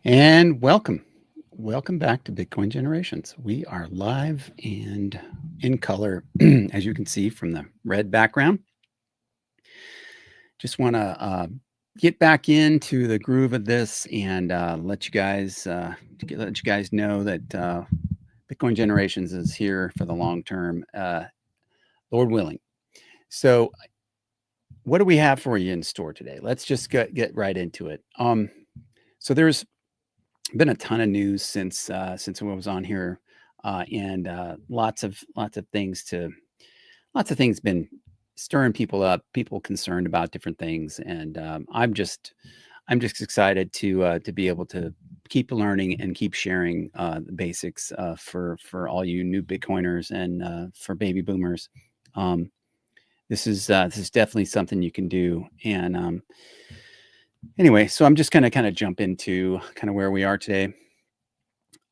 And welcome back to Bitcoin Generations. We are live and in color, as you can see from the red background. Just want to get back into the groove of this and let you guys know that Bitcoin Generations is here for the long term, Lord willing. So, what do we have for you in store today? Let's just get right into it. So there's been a ton of news since I was on here, and lots of things been stirring people up, people concerned about different things, and I'm just excited to be able to keep learning and keep sharing the basics for all you new Bitcoiners and for baby boomers. Um, this is definitely something you can do, and anyway, so I'm just gonna kind of jump into kind of where we are today.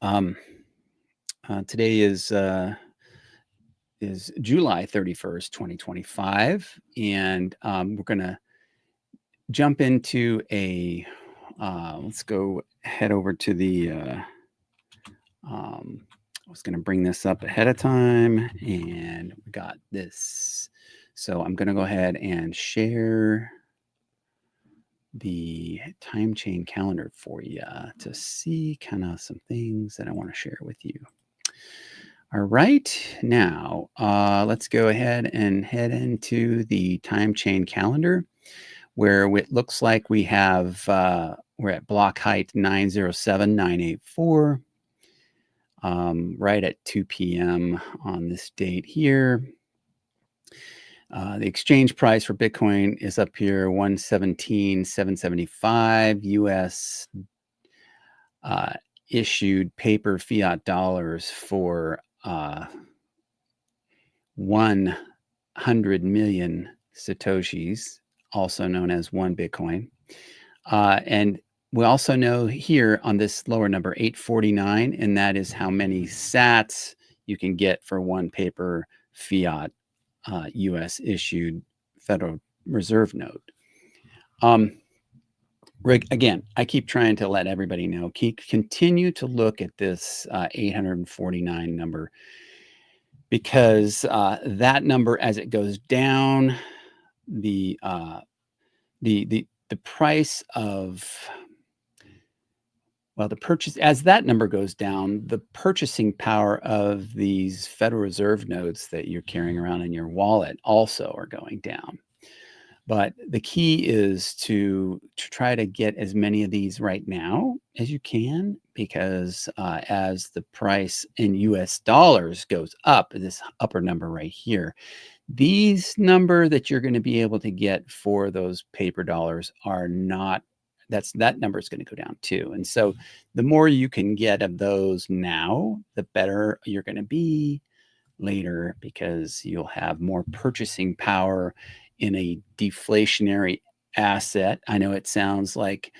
Um, Today is July 31st, 2025, and we're gonna jump into a. Let's go head over to the. I was gonna bring this up ahead of time, and we got this. So I'm gonna go ahead and share the time chain calendar for you to see kind of some things that I want to share with you. All right, now let's go ahead and head into the time chain calendar where it looks like we have, we're at block height 907984, right at 2 p.m. on this date here. The exchange price for Bitcoin is up here 117,775 US issued paper fiat dollars for 100 million Satoshis, also known as one Bitcoin. And we also know here on this lower number, 849, and that is how many sats you can get for one paper fiat US issued Federal Reserve note. Again, I keep trying to let everybody know, continue to look at this 849 number, because that number, as it goes down, the price of, well, the purchase, as that number goes down, the purchasing power of these Federal Reserve notes that you're carrying around in your wallet also are going down. But the key is to try to get as many of these right now as you can, because as the price in US dollars goes up, this upper number right here, these number that you're going to be able to get for those paper dollars are not, that number is going to go down too. And so the more you can get of those now, the better you're going to be later, because you'll have more purchasing power in a deflationary asset. I know it sounds like,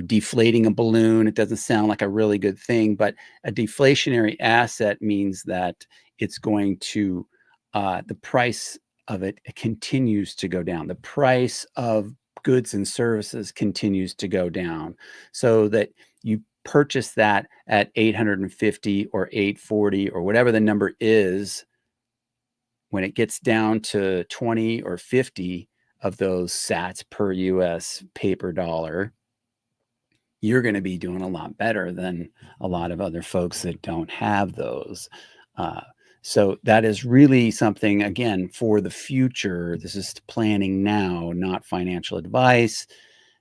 deflating a balloon. It doesn't sound like a really good thing, but a deflationary asset means that it's going to, the price of it continues to go down. The price of goods and services continues to go down, so that you purchase that at 850 or 840 or whatever the number is. When it gets down to 20 or 50 of those sats per US paper dollar, you're going to be doing a lot better than a lot of other folks that don't have those. So that is really something, again, for the future. This is planning now, not financial advice,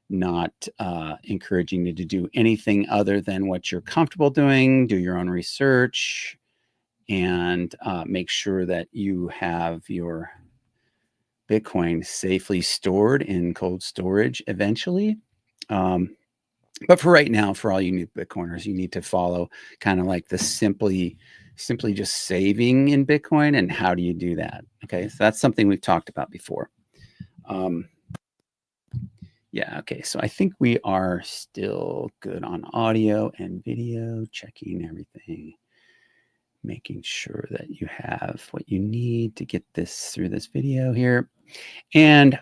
not encouraging you to do anything other than what you're comfortable doing. Do your own research, and make sure that you have your Bitcoin safely stored in cold storage eventually. But for right now, for all you new Bitcoiners, you need to follow kind of like the simply just saving in Bitcoin. And how do you do that? Okay, so that's something we've talked about before. Yeah, okay, so I think we are still good on audio and video, checking everything, making sure that you have what you need to get this through this video here. And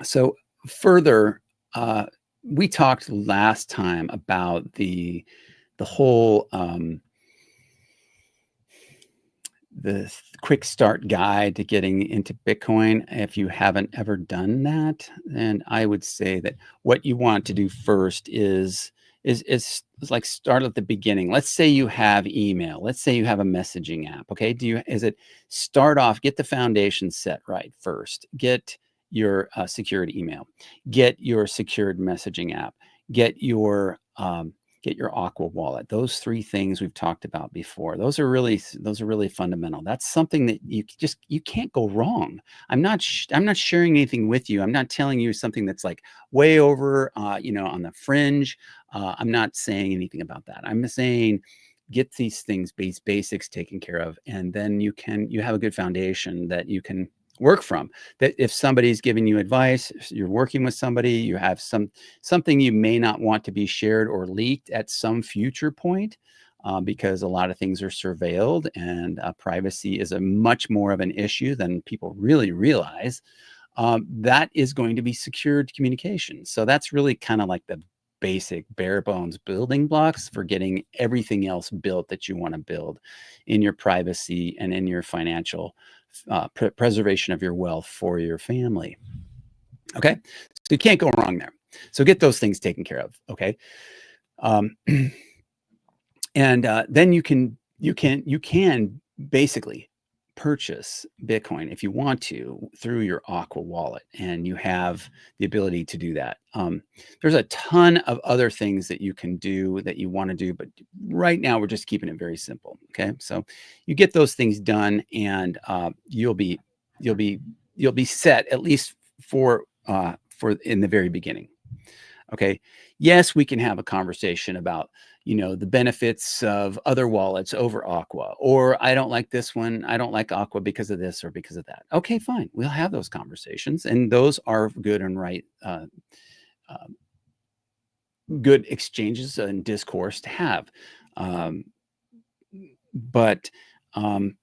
so further, we talked last time about the whole the quick start guide to getting into Bitcoin. If you haven't ever done that, then I would say that what you want to do first is like start at the beginning. Let's say you have email. Let's say you have a messaging app. Okay, is it start off, get the foundation set right first. Get your secured email. Get your secured messaging app. Get your get your Aqua wallet. Those three things we've talked about before. Those are really fundamental. That's something that you can't go wrong. I'm not sharing anything with you. I'm not telling you something that's like way over on the fringe. I'm not saying anything about that. I'm saying get these things basics taken care of, and then you have a good foundation that you can work from. That if somebody's giving you advice, you're working with somebody, you have something you may not want to be shared or leaked at some future point, because a lot of things are surveilled, and privacy is a much more of an issue than people really realize. That is going to be secured communication. So that's really kind of like the basic bare bones building blocks for getting everything else built that you want to build in your privacy and in your financial preservation of your wealth for your family. Okay, so you can't go wrong there. So get those things taken care of. Okay, um, and then you can basically purchase Bitcoin if you want to through your Aqua wallet, and you have the ability to do that. There's a ton of other things that you can do that you want to do, but right now we're just keeping it very simple. Okay, so you get those things done, and you'll be you'll be set at least for in the very beginning. Okay. Yes, we can have a conversation about, the benefits of other wallets over Aqua, or I don't like this one. I don't like Aqua because of this or because of that. Okay, fine. We'll have those conversations, and those are good and right, uh, good exchanges and discourse to have. Um, but um,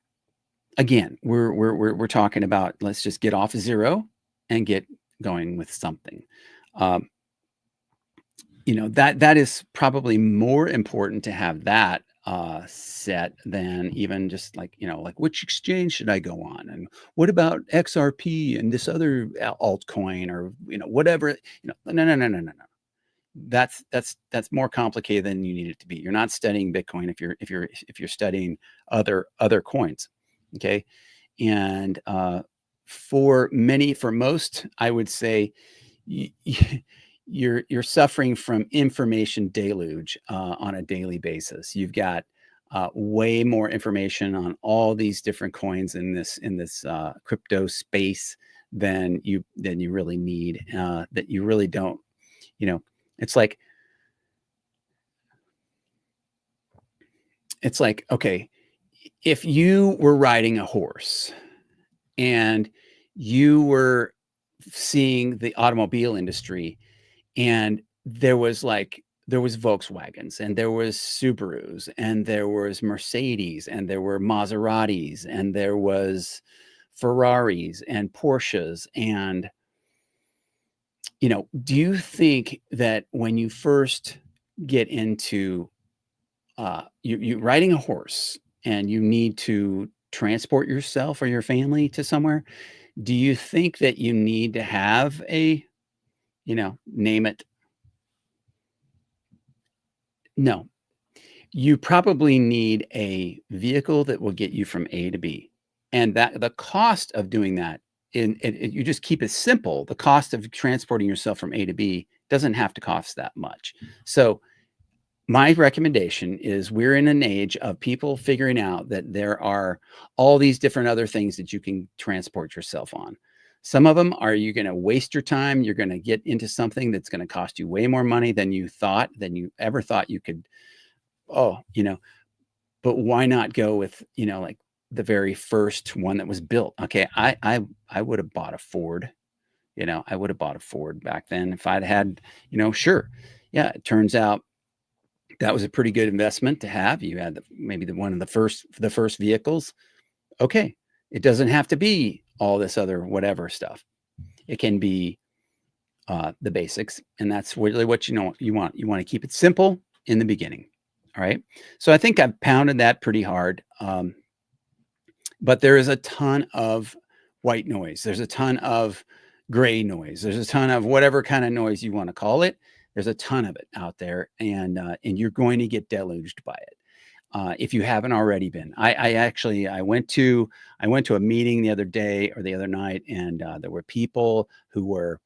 again, we're talking about, let's just get off zero and get going with something. Um, that is probably more important to have that set than even just like, like which exchange should I go on, and what about XRP and this other altcoin, or whatever. No, no, no, no, no, no. That's more complicated than you need it to be. You're not studying Bitcoin if you're studying other coins. Okay, and for most, I would say, you're suffering from information deluge on a daily basis. You've got way more information on all these different coins in this crypto space than you really need. That you really don't. You know, it's like okay, if you were riding a horse and you were seeing the automobile industry, and there was Volkswagens, and there was Subarus, and there was Mercedes, and there were Maseratis, and there was Ferraris and Porsches. And do you think that when you first get into you riding a horse, and you need to transport yourself or your family to somewhere, do you think that you need to have a, name it? No. You probably need a vehicle that will get you from A to B, and that the cost of doing that, you just keep it simple. The cost of transporting yourself from A to B doesn't have to cost that much. So my recommendation is, we're in an age of people figuring out that there are all these different other things that you can transport yourself on. Some of them are, you're going to waste your time. You're going to get into something that's going to cost you way more money than you ever thought you could. Oh, but why not go with, like the very first one that was built? Okay, I would have bought a Ford. I would have bought a Ford back then if I'd had, sure. Yeah, it turns out that was a pretty good investment to have. You had maybe one of the first vehicles. Okay, it doesn't have to be all this other whatever stuff. It can be the basics, and that's really what you want. You want to keep it simple in the beginning. All right. So I think I've pounded that pretty hard. But there is a ton of white noise. There's a ton of gray noise. There's a ton of whatever kind of noise you want to call it. There's a ton of it out there, and you're going to get deluged by it if you haven't already been. I went to a meeting the other day or the other night, and there were people who were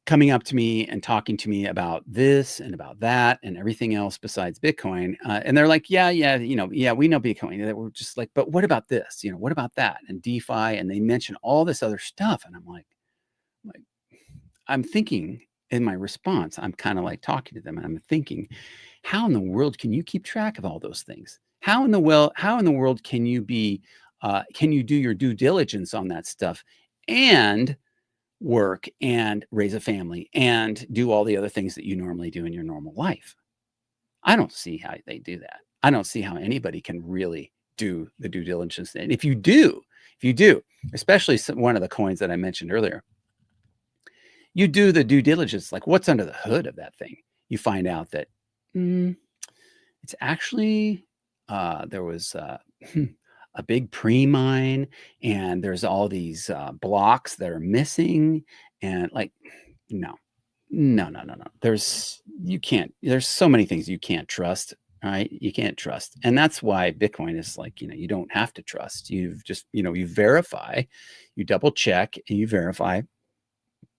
coming up to me and talking to me about this and about that and everything else besides Bitcoin. And they're like, yeah, we know Bitcoin. And we're just like, but what about this? What about that? And DeFi, and they mention all this other stuff. And I'm thinking in my response, I'm kind of like talking to them, and I'm thinking, how in the world can you keep track of all those things? How in the world can you can you do your due diligence on that stuff and work and raise a family and do all the other things that you normally do in your normal life? I don't see how they do that. I don't see how anybody can really do the due diligence. And if you do, especially one of the coins that I mentioned earlier, you do the due diligence, like what's under the hood of that thing. You find out that it's actually there was a big pre-mine, and there's all these blocks that are missing, and like, no. There's so many things you can't trust, right? You can't trust. And that's why Bitcoin is like, you don't have to trust. You've just, you verify, you double check, and you verify.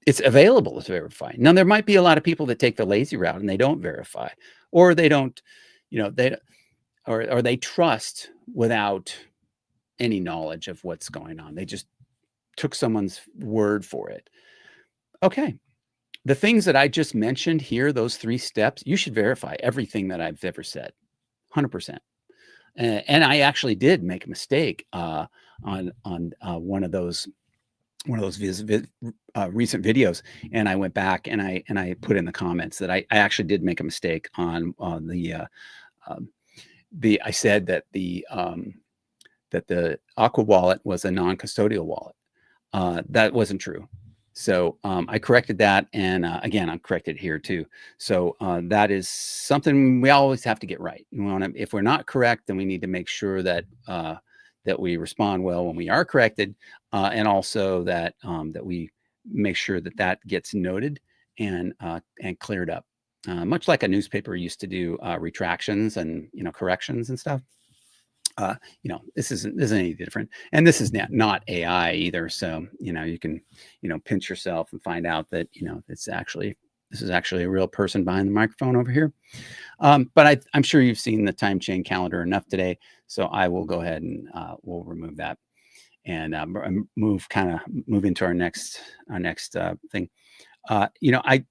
It's available to verify. Now, there might be a lot of people that take the lazy route and they don't verify, or they don't, or they trust without any knowledge of what's going on. They just took someone's word for it. Okay. The things that I just mentioned here, those 3 steps, you should verify everything that I've ever said, 100%. And I actually did make a mistake on one of those recent videos, and I went back and I put in the comments that I actually did make a mistake on I said that the Aqua wallet was a non-custodial wallet. That wasn't true. So I corrected that, and again, I'm corrected here too. So that is something we always have to get right. If we're not correct, then we need to make sure that that we respond well when we are corrected, and also that that we make sure that that gets noted and cleared up. Much like a newspaper used to do retractions and corrections and stuff. This isn't any different, and this is not AI either. So you can pinch yourself and find out that this is actually a real person behind the microphone over here. But I'm sure you've seen the time chain calendar enough today, so I will go ahead and we'll remove that and move into our next thing. I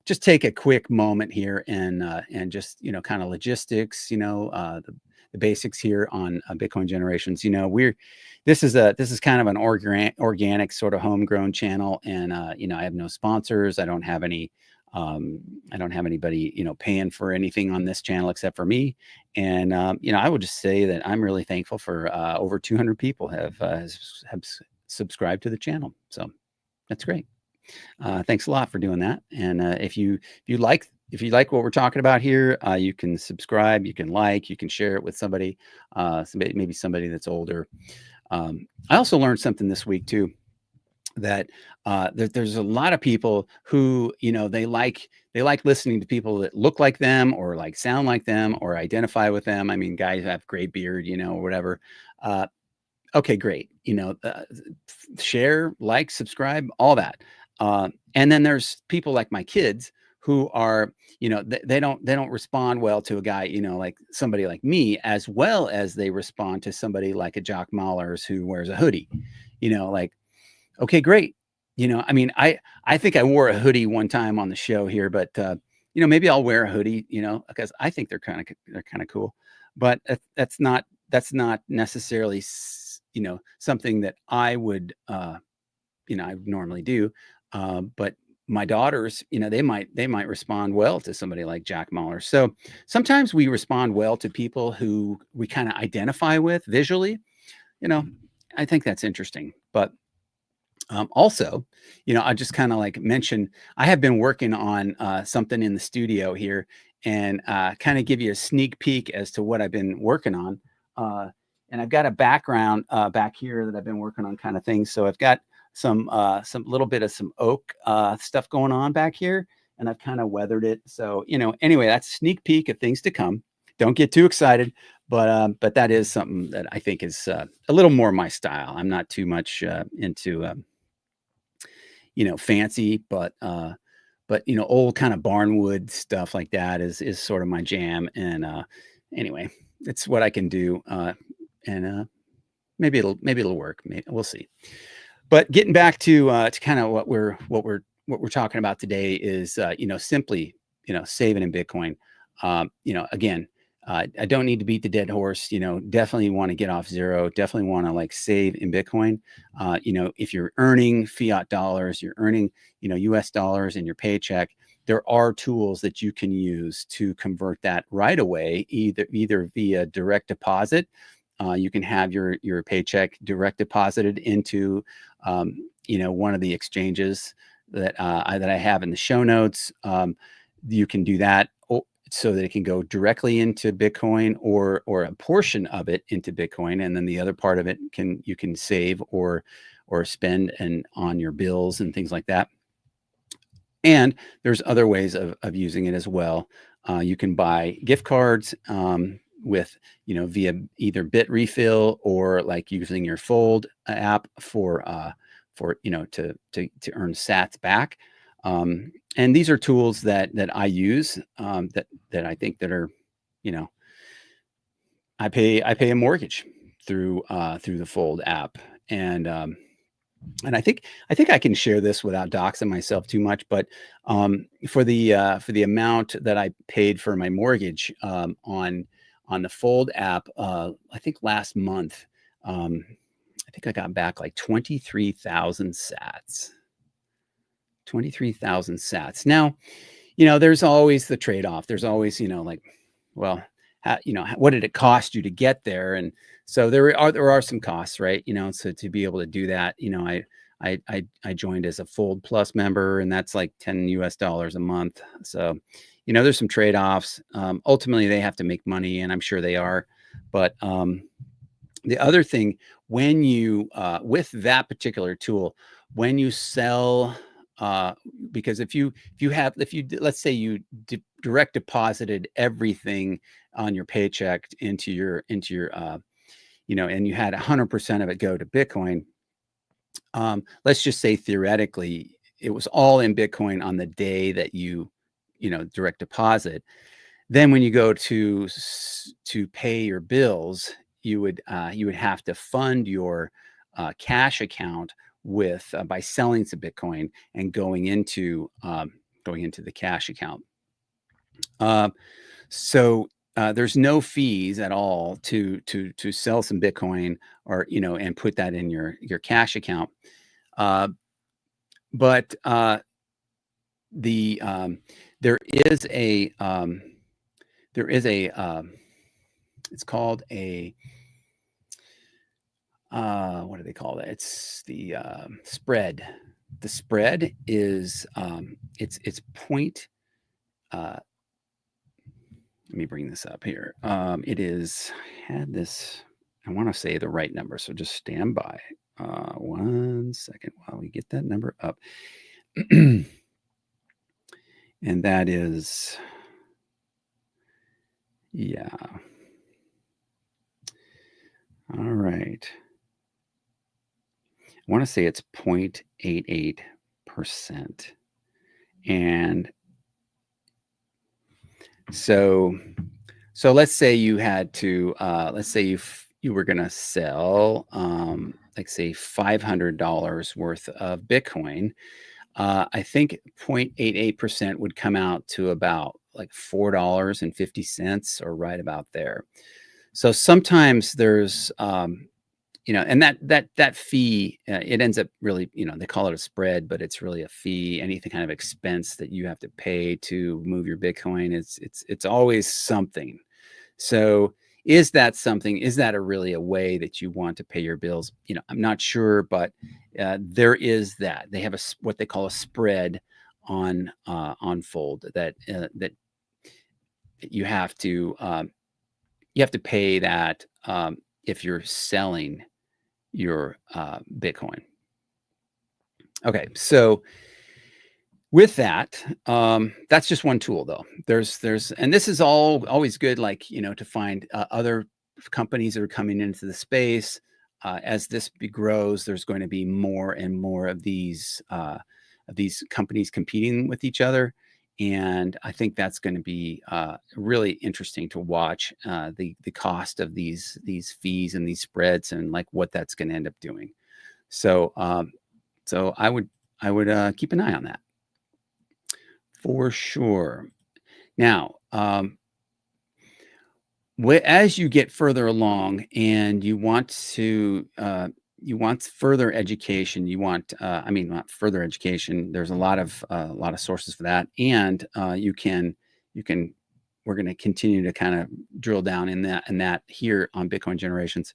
just take a quick moment here and just kind of logistics, the basics here on Bitcoin Generations. This is kind of an organic sort of homegrown channel, and I have no sponsors. I don't have any anybody paying for anything on this channel except for me. And I would just say that I'm really thankful for over 200 people have subscribed to the channel. So that's great. Thanks a lot for doing that. And if you like what we're talking about here, you can subscribe, you can share it with somebody, maybe somebody that's older. I also learned something this week too, that there's a lot of people who they like listening to people that look like them, or like sound like them, or identify with them. I mean, guys have gray beard, or whatever. Okay, great. Share, like, subscribe, all that. And then there's people like my kids who are, they don't respond well to a guy, like somebody like me, as well as they respond to somebody like a Jock Mahlers who wears a hoodie, like, okay, great. I mean, I think I wore a hoodie one time on the show here, but maybe I'll wear a hoodie, because I think they're kind of cool, but that's not necessarily, something that I would, I normally do. But my daughters, they might respond well to somebody like Jack Mahler. So sometimes we respond well to people who we kind of identify with visually. I think that's interesting. But Also, I just kind of like mention I have been working on something in the studio here, and kind of give you a sneak peek as to what I've been working on. Uh, and I've got a background back here that I've been working on, kind of things. So I've got some little bit of some oak stuff going on back here, and I've kind of weathered it. So anyway, that's a sneak peek of things to come. Don't get too excited, but that is something that I think is a little more my style. I'm not too much into fancy, but old kind of barnwood stuff like that is sort of my jam. And anyway, it's what I can do. And maybe it'll work. Maybe we'll see. But getting back to kind of what we're talking about today is simply saving in Bitcoin. Again, I don't need to beat the dead horse. Definitely want to get off zero. Definitely want to like save in Bitcoin. If you're earning fiat dollars, you're earning US dollars in your paycheck. There are tools that you can use to convert that right away, either via direct deposit. You can have your paycheck direct deposited into one of the exchanges that I have in the show notes. You can do that so that it can go directly into Bitcoin, or a portion of it into Bitcoin, and then the other part of it you can save or spend and on your bills and things like that. And there's other ways of using it as well. You can buy gift cards with via either Bitrefill, or like using your Fold app for to earn sats back. And these are tools that I use, that I think that are, I pay a mortgage through the Fold app. And I think I can share this without doxing myself too much, but for the amount that I paid for my mortgage on the Fold app, I think last month, I think I got back like 23,000 sats. 23,000 sats. Now, there's always the trade-off. There's always, like, well, what did it cost you to get there? And so there are some costs, right? So to be able to do that, I joined as a Fold Plus member, and that's like $10 US a month. So, there's some trade-offs. Ultimately, they have to make money, and I'm sure they are. But the other thing, when you with that particular tool, when you sell, because if you let's say you direct deposited everything on your paycheck into your and you had 100% of it go to Bitcoin. Let's just say theoretically it was all in Bitcoin on the day that you direct deposit. Then when you go to pay your bills, you would have to fund your cash account with by selling some Bitcoin and going into the cash account. So there's no fees at all to sell some Bitcoin, or and put that in your cash account. But there is a it's called a what do they call that? It's the spread. The spread is it's point. Let me bring this up here. It is had this. I want to say the right number, so just stand by. 1 second while we get that number up. And that is, yeah. All right. I want to say it's 0.88%. And so let's say you had to, let's say you were going to sell, like say $500 worth of Bitcoin. I think 0.88% would come out to about like $4.50, or right about there. So sometimes there's, and that fee, it ends up really, they call it a spread, but it's really a fee. Anything kind of expense that you have to pay to move your Bitcoin, it's always something. So is that something? Is that really a way that you want to pay your bills? I'm not sure, but there is that they have what they call a spread on Fold that you have to pay that if you're selling your Bitcoin. Okay, so with that, that's just one tool though. And this is always good, like, to find other companies that are coming into the space. As this grows, there's going to be more and more of these companies competing with each other. And I think that's going to be really interesting to watch the cost of these fees and these spreads and like what that's going to end up doing. So so I would keep an eye on that. For sure. Now, as you get further along and you want further education, not further education. There's a lot of sources for that, and you can we're going to continue to kind of drill down in that here on Bitcoin Generations.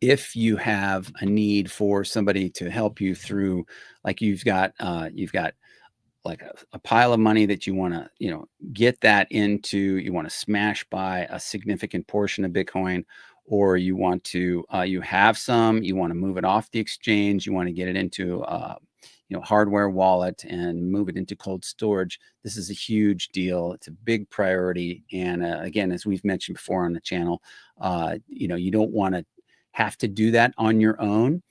If you have a need for somebody to help you through, like you've got like a pile of money that you want to, get that into, you want to smash by a significant portion of Bitcoin, or you want to, you have some, you want to move it off the exchange, you want to get it into, hardware wallet and move it into cold storage. This is a huge deal. It's a big priority. And again, as we've mentioned before on the channel, you don't want to have to do that on your own.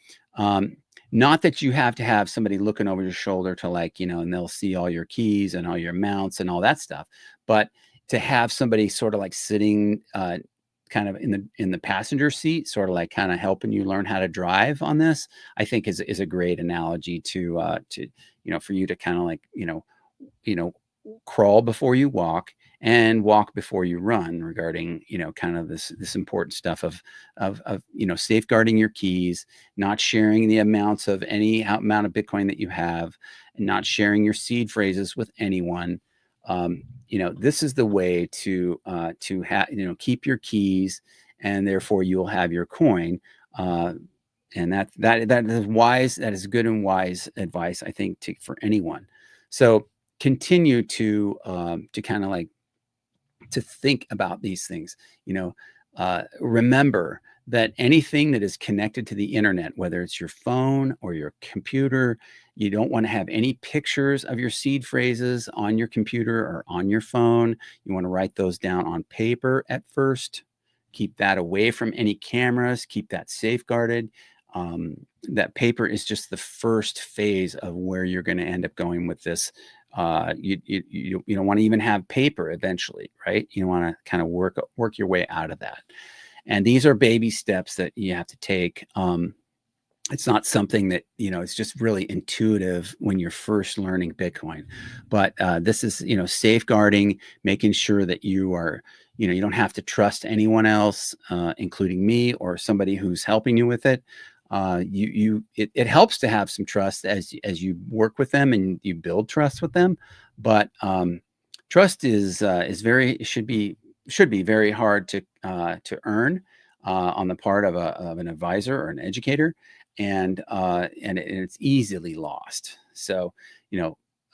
Not that you have to have somebody looking over your shoulder to and they'll see all your keys and all your mounts and all that stuff. But to have somebody sort of like sitting kind of in the passenger seat, sort of like kind of helping you learn how to drive on this, I think is a great analogy to for you to kind of like, crawl before you walk and walk before you run regarding, kind of this important stuff of safeguarding your keys, not sharing the amounts of any amount of Bitcoin that you have, and not sharing your seed phrases with anyone. This is the way to keep your keys, and therefore you'll have your coin. And that is wise. That is good and wise advice, I think, for anyone. So continue to kind of like to think about these things. Remember that anything that is connected to the internet, whether it's your phone or your computer, you don't want to have any pictures of your seed phrases on your computer or on your phone. You want to write those down on paper at first. Keep that away from any cameras. Keep that safeguarded. That paper is just the first phase of where you're going to end up going with this. You don't want to even have paper eventually, right? You want to kind of work your way out of that. And these are baby steps that you have to take. It's not something that, it's just really intuitive when you're first learning Bitcoin. But this is, safeguarding, making sure that you are, you don't have to trust anyone else, including me or somebody who's helping you with it. It helps to have some trust as you work with them and you build trust with them. But trust should be very hard to earn on the part of an advisor or an educator, and it's easily lost. So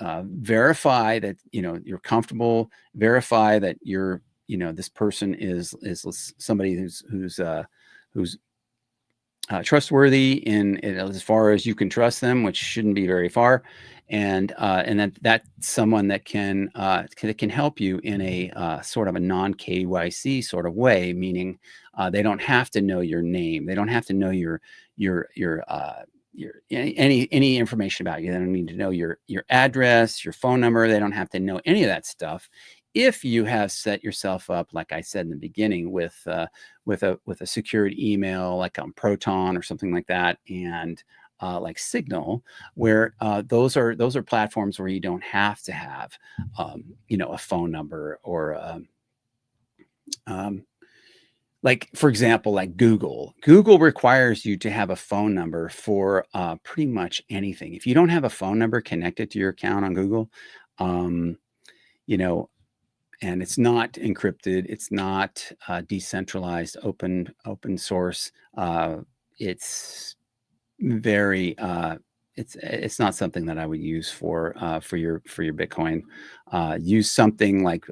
verify that you're comfortable. Verify that you're this person is somebody who's trustworthy in as far as you can trust them, which shouldn't be very far, and that's someone that can help you in a sort of a non-KYC sort of way, meaning they don't have to know your name, they don't have to know your any information about you. They don't need to know your address, your phone number. They don't have to know any of that stuff. If you have set yourself up, like I said in the beginning, with a secured email, like on Proton or something like that, and like Signal, where those are platforms where you don't have to have a phone number or like, for example, like Google requires you to have a phone number for pretty much anything. If you don't have a phone number connected to your account on Google, you know and it's not encrypted. It's not decentralized, open source. It's very it's not something that I would use for your Bitcoin. Use something like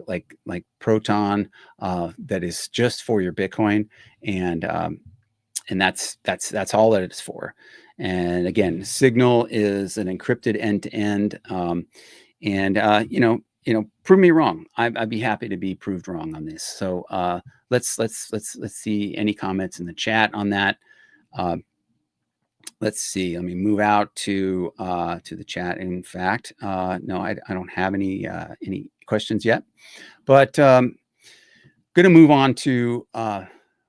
Proton that is just for your Bitcoin, and that's all that it's for. And again, Signal is an encrypted end to end, and prove me wrong. I'd be happy to be proved wrong on this. So let's see any comments in the chat on that. Uh, let's see. Let me move out to the chat. In fact, no, I don't have any questions yet, but going to move on to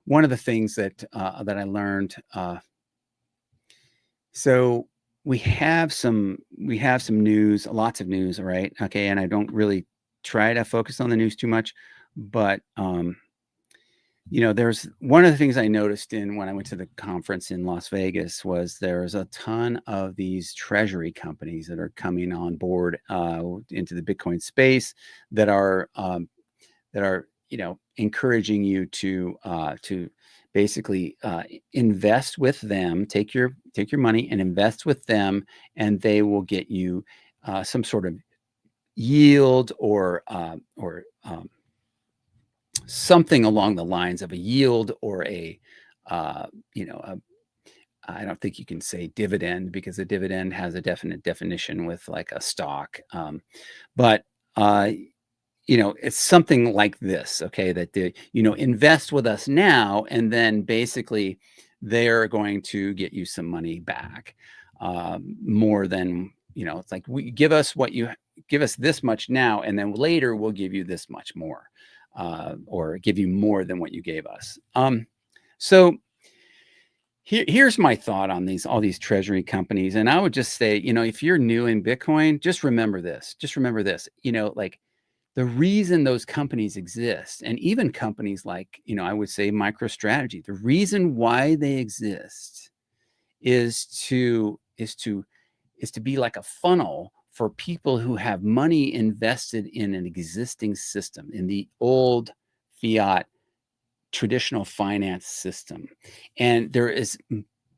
one of the things that I learned. So we have some news, lots of news, right? Okay, and I don't really try to focus on the news too much, but there's one of the things I noticed when I went to the conference in Las Vegas was there's a ton of these treasury companies that are coming on board into the Bitcoin space that are encouraging you to basically invest with them. Take your money and invest with them, and they will get you some sort of yield or something along the lines of a yield or I don't think you can say dividend, because a dividend has a definite definition with like a stock. But it's something like this, okay, that invest with us now, and then basically they're going to get you some money back, more than, it's like, give us this much now, and then later we'll give you this much more, or give you more than what you gave us. So here's my thought on all these treasury companies. And I would just say, if you're new in Bitcoin, just remember this, like, the reason those companies exist, and even companies like, I would say MicroStrategy, the reason why they exist is to be like a funnel for people who have money invested in an existing system, in the old fiat traditional finance system. And there is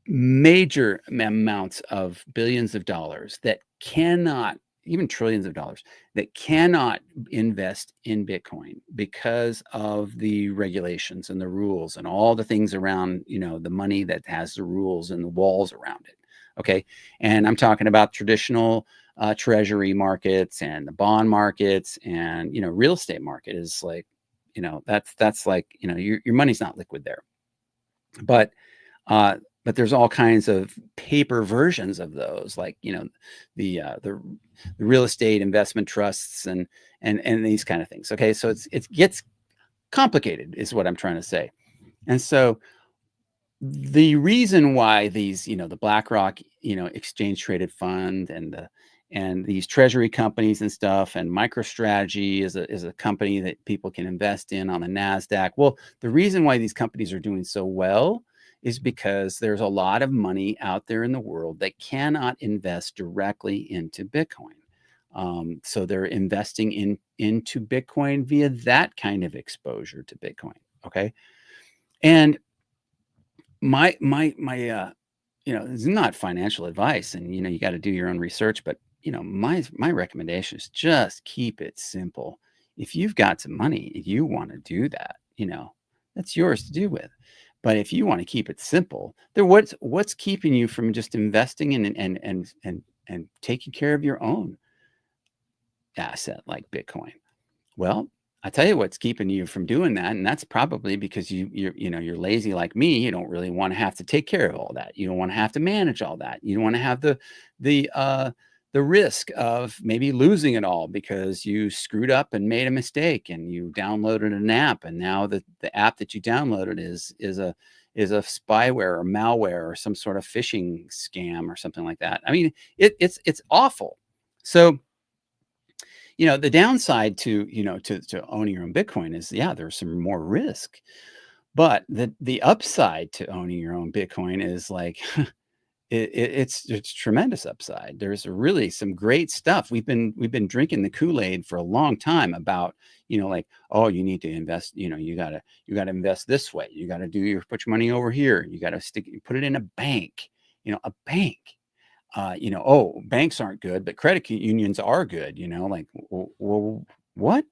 major amounts of billions of dollars that cannot, even trillions of dollars, that cannot invest in Bitcoin because of the regulations and the rules and all the things around, the money that has the rules and the walls around it. Okay. And I'm talking about traditional treasury markets and the bond markets, and, real estate market is like, that's like, your money's not liquid there. But there's all kinds of paper versions of those, like, the real estate investment trusts and these kind of things. Okay, so it gets complicated, is what I'm trying to say. And so the reason why these, the BlackRock, exchange traded fund, and these treasury companies and stuff, and MicroStrategy is a company that people can invest in on the NASDAQ. Well, the reason why these companies are doing so well is because there's a lot of money out there in the world that cannot invest directly into Bitcoin. So they're investing into Bitcoin via that kind of exposure to Bitcoin. Okay. And my it's not financial advice, and you got to do your own research, but my recommendation is just keep it simple. If you've got some money, if you want to do that, that's yours to do with. But if you want to keep it simple, what's keeping you from just investing in and taking care of your own asset like Bitcoin? Well, I tell you what's keeping you from doing that, and that's probably because you're lazy like me. You don't really want to have to take care of all that. You don't want to have to manage all that. You don't want to have the risk of maybe losing it all because you screwed up and made a mistake and you downloaded an app, and now the app that you downloaded is a spyware or malware or some sort of phishing scam or something like that. I mean, it's awful. So the downside to owning your own Bitcoin is, there's some more risk, but the upside to owning your own Bitcoin is like it's tremendous upside. There's really some great stuff. We've been drinking the Kool-Aid for a long time about, like, oh, you need to invest, you gotta invest this way. You gotta put your money over here. You gotta put it in a bank, a bank. Oh, banks aren't good, but credit unions are good, like, well, what?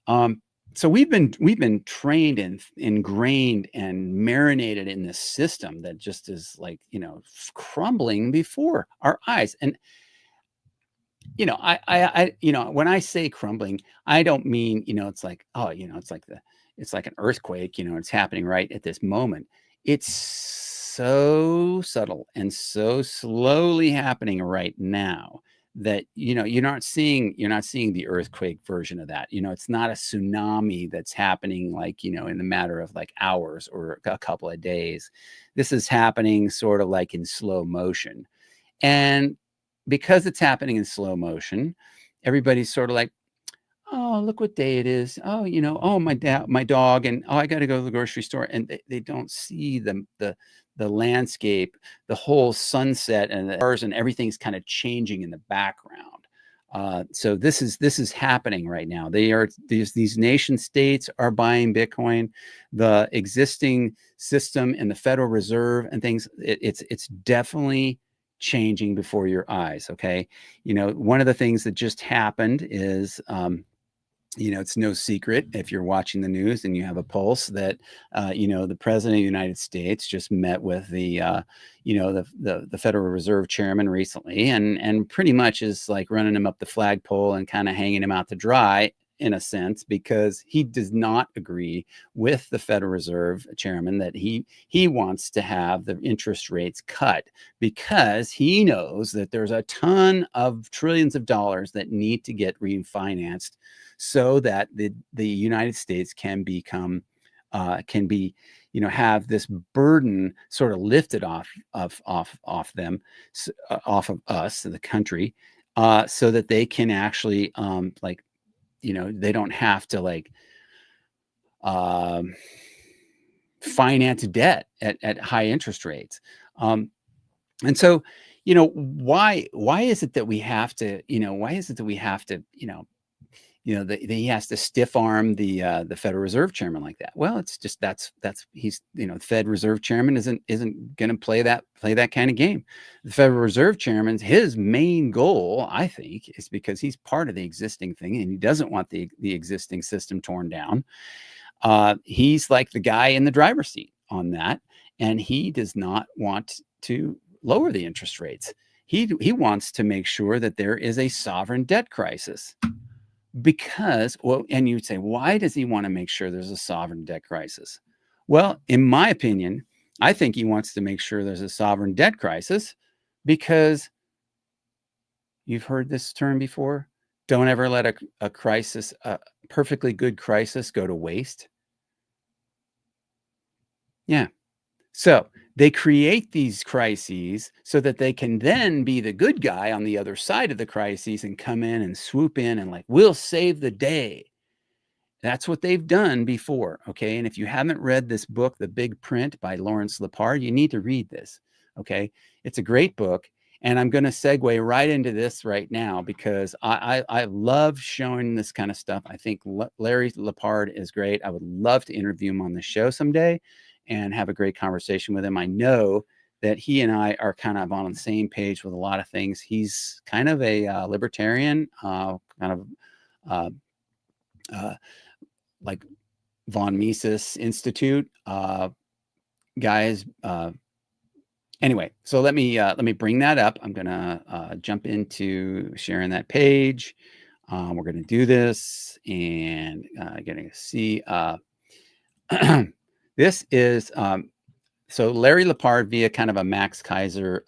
Um, so we've been trained and ingrained and marinated in this system that just is like, crumbling before our eyes. And when I say crumbling, I don't mean, it's like, oh, it's like an earthquake, it's happening right at this moment. It's so subtle and so slowly happening right now that, you're not seeing the earthquake version of that. It's not a tsunami that's happening like, in the matter of like hours or a couple of days. This is happening sort of like in slow motion. And because it's happening in slow motion, everybody's sort of like, "Oh, look what day it is. Oh, oh, my dog, and oh, I gotta go to the grocery store." And they don't see the landscape, the whole sunset and the stars and everything's kind of changing in the background. So this is happening right now. These nation states are buying Bitcoin. The existing system and the Federal Reserve and things, it's definitely changing before your eyes. Okay. One of the things that just happened is, it's no secret if you're watching the news and you have a pulse that, the president of the United States just met with the Federal Reserve chairman recently, and pretty much is like running him up the flagpole and kind of hanging him out to dry in a sense, because he does not agree with the Federal Reserve chairman that he wants to have the interest rates cut, because he knows that there's a ton of trillions of dollars that need to get refinanced so that the United States can become can be have this burden sort of lifted off them, off of us, the country, so that they can actually, like, they don't have to, like, um, finance debt at high interest rates. And so, why is it that we have to, that he has to stiff arm the Federal Reserve chairman like that? Well, it's just that's he's, the Fed Reserve chairman isn't going to play that kind of game. The Federal Reserve chairman's his main goal, I think, is because he's part of the existing thing and he doesn't want the existing system torn down. He's like the guy in the driver's seat on that, and he does not want to lower the interest rates. He wants to make sure that there is a sovereign debt crisis. Because, well, and you'd say, why does he want to make sure there's a sovereign debt crisis? Well, in my opinion, I think he wants to make sure there's a sovereign debt crisis because you've heard this term before. Don't ever let a crisis, a perfectly good crisis, go to waste. Yeah. So they create these crises so that they can then be the good guy on the other side of the crises and come in and swoop in and, like, we'll save the day. That's what they've done before. Okay. And if you haven't read this book, The Big Print by Lawrence Lepard, you need to read this. Okay. It's a great book. And I'm going to segue right into this right now because I love showing this kind of stuff. I think Larry Lepard is great. I would love to interview him on the show someday and have a great conversation with him. I know that he and I are kind of on the same page with a lot of things. He's kind of a libertarian, kind of uh, like von Mises Institute guys. Anyway, so let me bring that up. I'm gonna jump into sharing that page. We're gonna do this and getting to see. This is so Larry Lepard via kind of a Max Kaiser.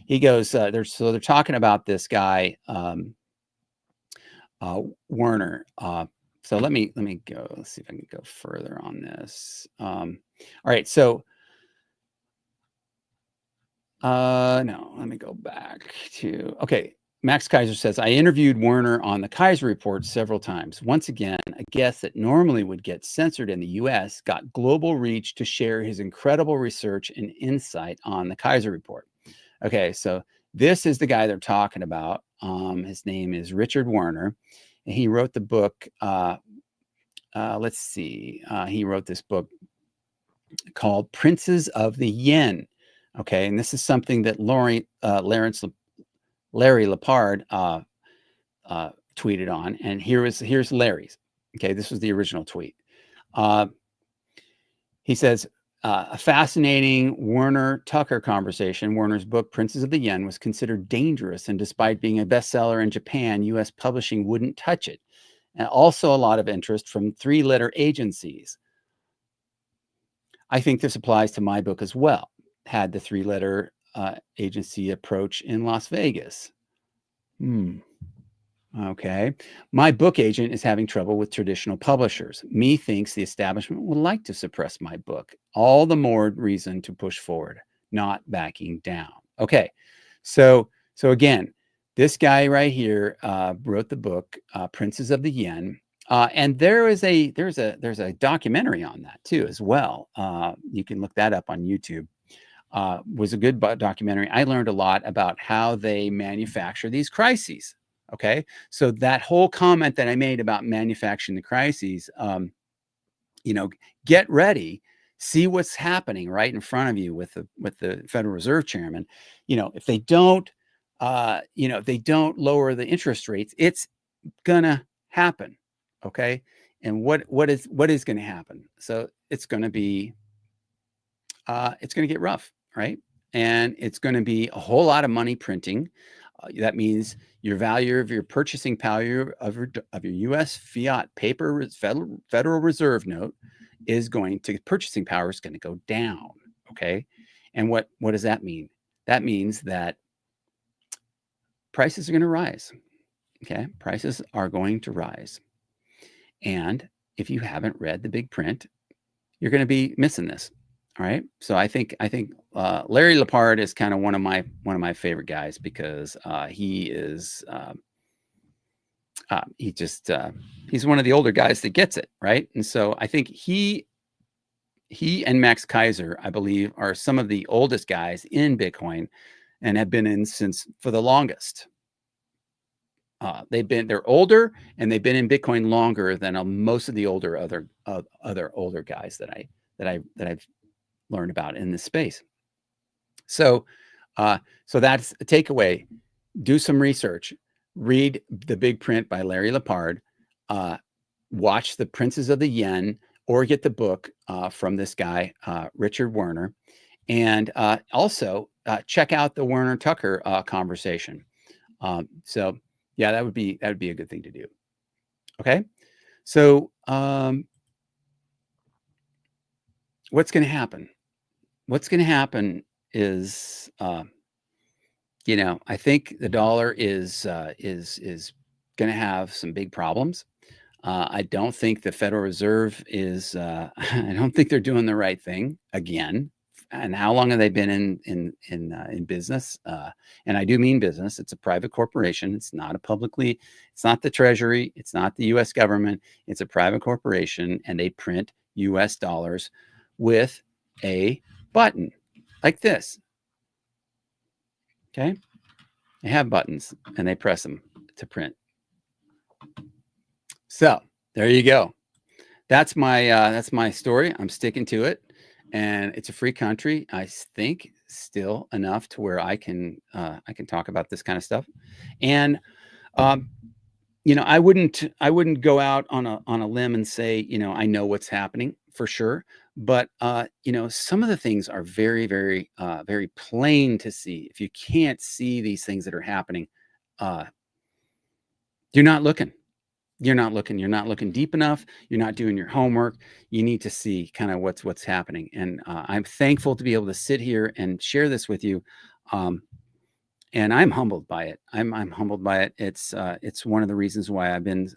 He goes. They're talking about this guy Werner. So let me go. Let's see if I can go further on this. All right. So no, let me go back to, okay. Max Kaiser says, I interviewed Werner on the Kaiser Report several times. Once again, a guest that normally would get censored in the US got global reach to share his incredible research and insight on the Kaiser Report. Okay, so this is the guy they're talking about. His name is Richard Werner, and he wrote the book. Let's see. He wrote this book called Princes of the Yen. Okay, and this is something that Larry Lepard tweeted on, and here's Larry's. Okay, this was the original tweet. He says, a fascinating Werner Tucker conversation. Werner's book, Princes of the Yen, was considered dangerous, and despite being a bestseller in Japan, U.S. publishing wouldn't touch it. And also a lot of interest from three-letter agencies. I think this applies to my book as well. Had the three-letter agency approach in Las Vegas. Okay. My book agent is having trouble with traditional publishers. Me thinks the establishment would like to suppress my book. All the more reason to push forward, not backing down. Okay. So again, this guy right here wrote the book, Princes of the Yen. And there's a documentary on that too, as well. You can look that up on YouTube. Was a good documentary. I learned a lot about how they manufacture these crises. Okay, so that whole comment that I made about manufacturing the crises, get ready, see what's happening right in front of you with the Federal Reserve Chairman. If they don't, if they don't lower the interest rates, it's gonna happen. Okay, and what is going to happen? So it's going to be, it's going to get rough, right? And it's going to be a whole lot of money printing. That means your value of your purchasing power of your U.S. fiat paper Federal Reserve note purchasing power is going to go down. Okay, and what does that mean? That means that prices are going to rise. Okay, prices are going to rise, and if you haven't read the big print, you're going to be missing this. All right. So I think Larry Lepard is kind of one of my favorite guys because he is he's one of the older guys that gets it, right? And so I think he and Max Keiser, I believe, are some of the oldest guys in Bitcoin and have been in since for the longest. They're older and they've been in Bitcoin longer than most of the other older guys that I've learned about in this space. So that's a takeaway. Do some research, read the big print by Larry Lepard, watch the Princes of the Yen, or get the book from this guy, Richard Werner. And also check out the Werner Tucker conversation. So yeah, that would be a good thing to do. Okay. So what's going to happen? What's going to happen is, I think the dollar is going to have some big problems. I don't think the Federal Reserve is. I don't think they're doing the right thing again. And how long have they been in business? And I do mean business. It's a private corporation. It's not It's not the Treasury. It's not the U.S. government. It's a private corporation, and they print U.S. dollars with a button like this. Okay, they have buttons and they press them to print. So there you go. That's my story. I'm sticking to it, and it's a free country. I think still enough to where I can talk about this kind of stuff. And I wouldn't go out on a limb and say I know what's happening for sure. But some of the things are very, very, very plain to see. If you can't see these things that are happening, you're not looking. You're not looking deep enough. You're not doing your homework. You need to see kind of what's happening. And I'm thankful to be able to sit here and share this with you. And I'm humbled by it. I'm humbled by it. It's one of the reasons why I've been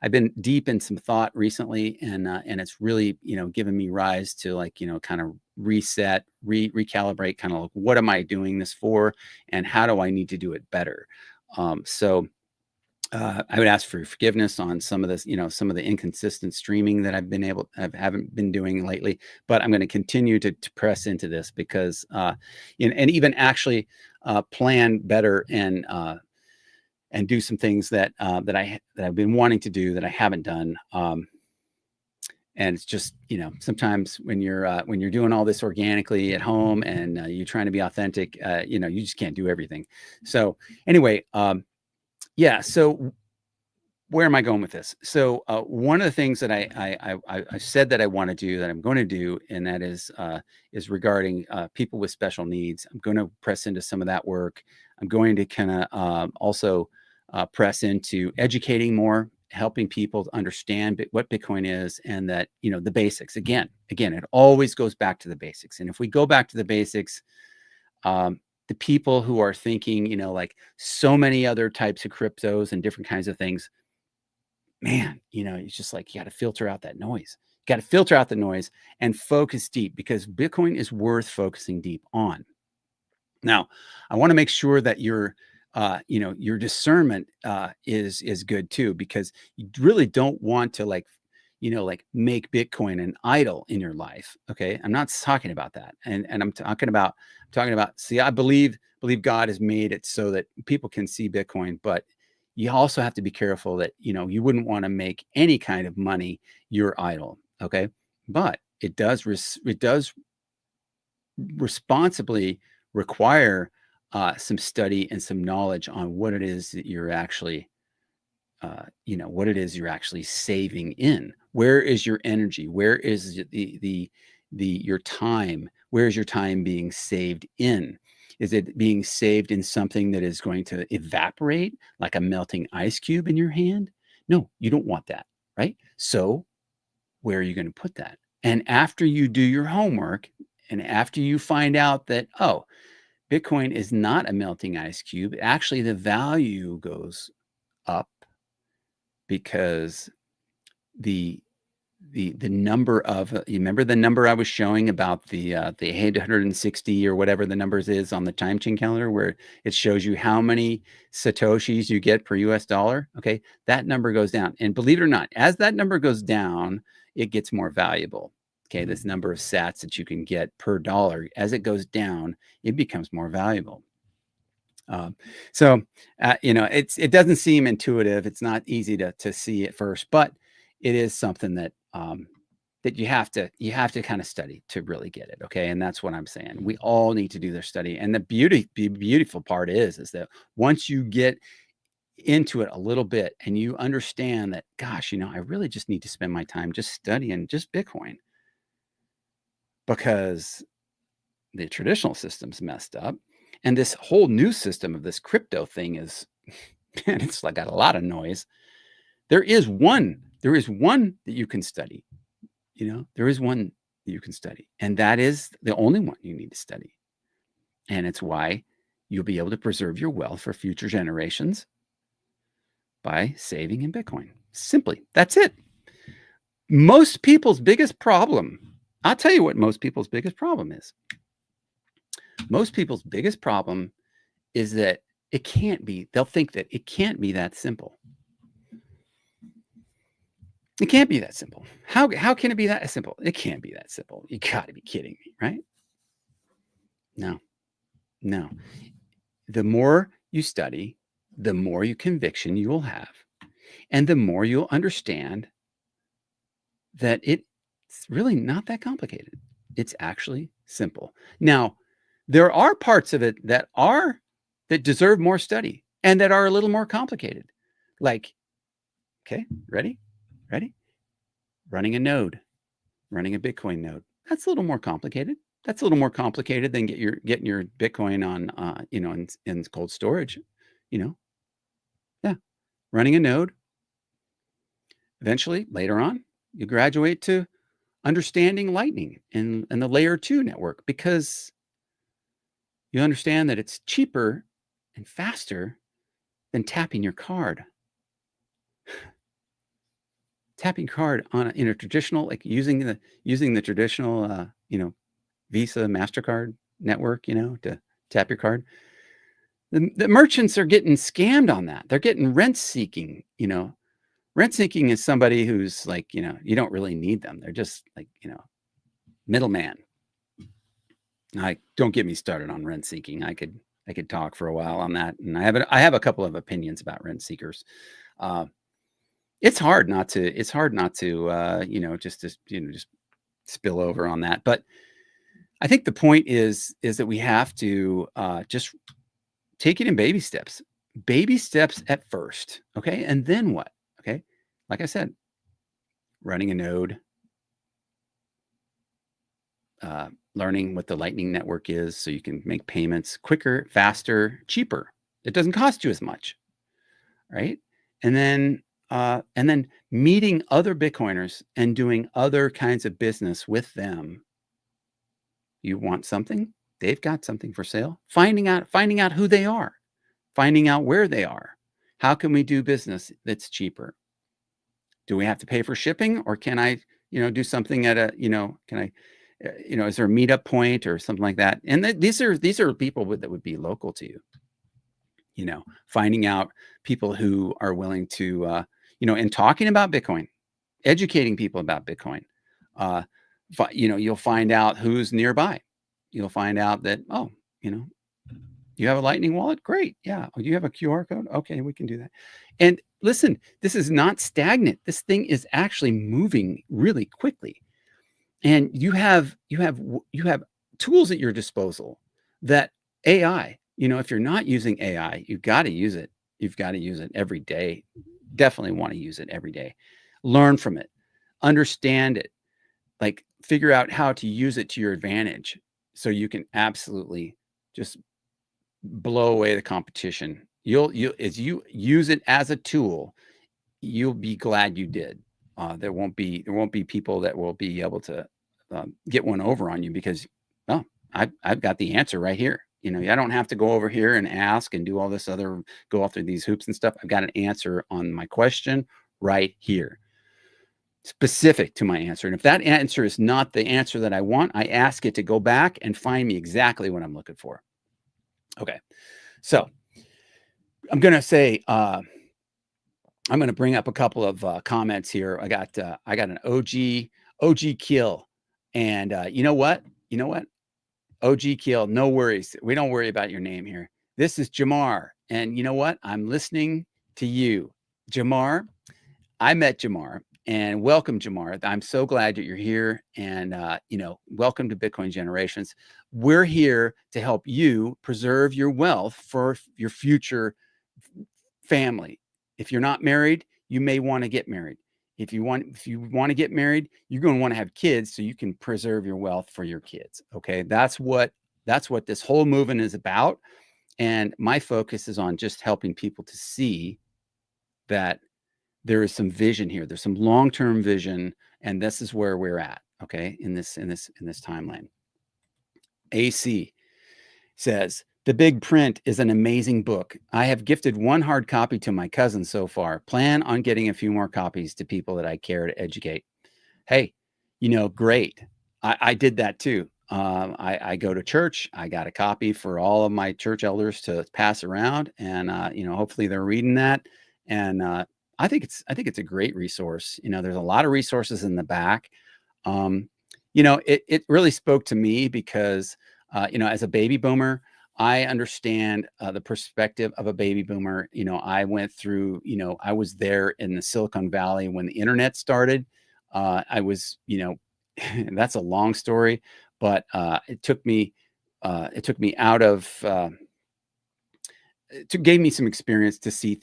I've been deep in some thought recently, and it's really given me rise to kind of reset, recalibrate, kind of like what am I doing this for, and how do I need to do it better. So I would ask for forgiveness on some of this, some of the inconsistent streaming that I haven't been doing lately. But I'm going to continue to press into this because, and even actually plan better and do some things that I've been wanting to do that I haven't done. And it's just, sometimes when you're doing all this organically at home and you're trying to be authentic, you just can't do everything. So anyway, yeah. So where am I going with this? So one of the things that I said that I want to do, that I'm going to do, and that is regarding people with special needs. I'm going to press into some of that work. I'm going to kind of also press into educating more, helping people to understand what Bitcoin is, and that the basics. Again, it always goes back to the basics. And if we go back to the basics, the people who are thinking, like so many other types of cryptos and different kinds of things, man, it's just like you got to filter out that noise. You got to filter out the noise and focus deep, because Bitcoin is worth focusing deep on. Now, I want to make sure that your discernment is good too, because you really don't want to like make Bitcoin an idol in your life. Okay, I'm not talking about that, and I'm talking about. See, I believe God has made it so that people can see Bitcoin, but you also have to be careful that you wouldn't want to make any kind of money your idol. Okay, but it does responsibly require some study and some knowledge on what it is that you're actually what it is you're actually saving in. Where is your energy? Where is your time? Where is your time being saved in? Is it being saved in something that is going to evaporate like a melting ice cube in your hand? No, you don't want that, right? So where are you going to put that? And after you do your homework, and after you find out that, oh, Bitcoin is not a melting ice cube, actually the value goes up, because the the number of you remember the number I was showing about the 860 or whatever the numbers is on the time chain calendar, where it shows you how many satoshis you get per US dollar. Okay, that number goes down, and believe it or not, as that number goes down, it gets more valuable. Okay, this number of sats that you can get per dollar, as it goes down, it becomes more valuable. Um, so, it doesn't seem intuitive. It's not easy to see at first, but it is something that you have to kind of study to really get it. Okay, and that's what I'm saying. We all need to do their study, and the beautiful part is that once you get into it a little bit and you understand that, gosh, I really just need to spend my time just studying just Bitcoin, because the traditional system's messed up, and this whole new system of this crypto thing is, man, it's like got a lot of noise. There is one that you can study. There is one that you can study, and that is the only one you need to study. And it's why you'll be able to preserve your wealth for future generations by saving in Bitcoin. Simply, that's it. Most people's biggest problem, I'll tell you what most people's biggest problem is. Most people's biggest problem is that they'll think that it can't be that simple. It can't be that simple. How can it be that simple? It can't be that simple. You got to be kidding me, right? No, no. The more you study, the more conviction you will have, and the more you'll understand that it's really not that complicated. It's actually simple. Now, there are parts of it that deserve more study and that are a little more complicated. Like, okay, ready? Ready? Running a node, running a Bitcoin node. That's a little more complicated. That's a little more complicated than getting your Bitcoin on in cold storage. Yeah, running a node. Eventually, later on, you graduate to understanding Lightning and the layer 2 network, because you understand that it's cheaper and faster than tapping your card. Tapping card in a traditional, like using the traditional Visa, MasterCard network, to tap your card. The merchants are getting scammed on that. They're getting rent seeking, you know. Rent seeking is somebody who's like, you know, you don't really need them. They're just like, you know, middleman. I don't get me started on rent seeking. I could talk for a while on that, and I have a couple of opinions about rent seekers. Uh, it's hard not to you know, just spill over on that. But I think the point is that we have to just take it in baby steps at first, okay, and then what? Okay, like I said, running a node, learning what the Lightning Network is so you can make payments quicker, faster, cheaper. It doesn't cost you as much, right? And then meeting other Bitcoiners and doing other kinds of business with them. You want something? They've got something for sale. Finding out who they are, finding out where they are. How can we do business that's cheaper? Do we have to pay for shipping, or can I, you know, do something at a, you know, can I, you know, is there a meetup point or something like that? And these are people that would be local to you. You know, finding out people who are willing to, you know, and talking about Bitcoin, educating people about Bitcoin. Uh, you know, you'll find out who's nearby. You'll find out that, oh, you know, you have a Lightning wallet? Great. Yeah. Oh, you have a QR code? Okay, we can do that. And listen, this is not stagnant. This thing is actually moving really quickly. And you have tools at your disposal that AI, you know, if you're not using AI, you've got to use it. You've got to use it every day. Definitely want to use it every day. Learn from it. Understand it. Like figure out how to use it to your advantage so you can absolutely just blow away the competition. You'll as you use it as a tool, you'll be glad you did. There won't be people that will be able to get one over on you because, oh, I've got the answer right here. You know, I don't have to go over here and ask and do all this other, go through these hoops and stuff. I've got an answer on my question right here, specific to my answer. And if that answer is not the answer that I want, I ask it to go back and find me exactly what I'm looking for. Okay, so I'm going to say, I'm going to bring up a couple of comments here. I got an OG kill, and you know what? You know what? OG kill. No worries. We don't worry about your name here. This is Jamar, and you know what? I'm listening to you, Jamar. I met Jamar, and welcome, Jamar. I'm so glad that you're here, and you know, welcome to Bitcoin Generations. We're here to help you preserve your wealth for your future family. If you're not married, you may want to get married. If you want to get married, you're going to want to have kids so you can preserve your wealth for your kids. Okay, that's what this whole movement is about. And my focus is on just helping people to see that there is some vision here. There's some long-term vision, and this is where we're at. Okay, in this timeline. AC says, The Big Print is an amazing book. I have gifted one hard copy to my cousin so far. Plan on getting a few more copies to people that I care to educate. Hey, you know, great. I did that too. I go to church. I got a copy for all of my church elders to pass around, and you know, hopefully they're reading that. And I think it's a great resource. You know, there's a lot of resources in the back. You know, it really spoke to me because you know, as a baby boomer, I understand the perspective of a baby boomer. You know, I went through, you know, I was there in the Silicon Valley when the internet started. I was, you know, that's a long story, but it took me out of, it gave me some experience to see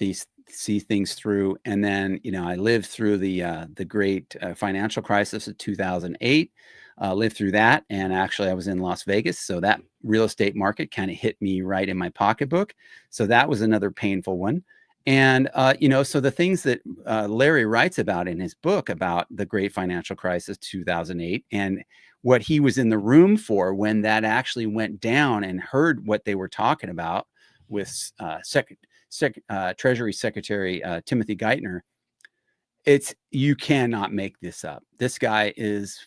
things through. And then, you know, I lived through the great financial crisis of 2008. Lived through that, and actually I was in Las Vegas, so that real estate market kind of hit me right in my pocketbook. So that was another painful one. And you know, so the things that Larry writes about in his book about the great financial crisis 2008 and what he was in the room for when that actually went down, and heard what they were talking about with Treasury Secretary Timothy Geithner. You cannot make this up. This guy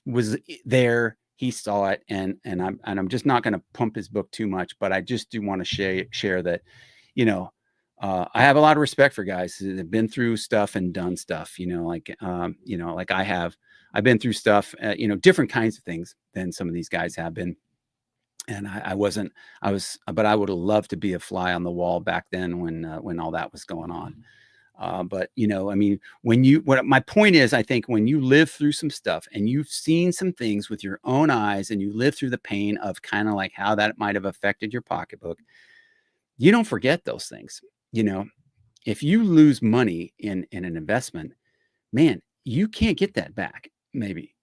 was there. he saw it, and I'm just not going to pump his book too much, but I just do want to share that, you know, I have a lot of respect for guys that have been through stuff and done stuff, like I have. I've been through stuff, different kinds of things than some of these guys have been. And I wasn't, but I would have loved to be a fly on the wall back then when all that was going on. But I mean, what my point is, I think when you live through some stuff and you've seen some things with your own eyes and you live through the pain of kind of like how that might have affected your pocketbook, you don't forget those things. You know, if you lose money in an investment, man, you can't get that back. Maybe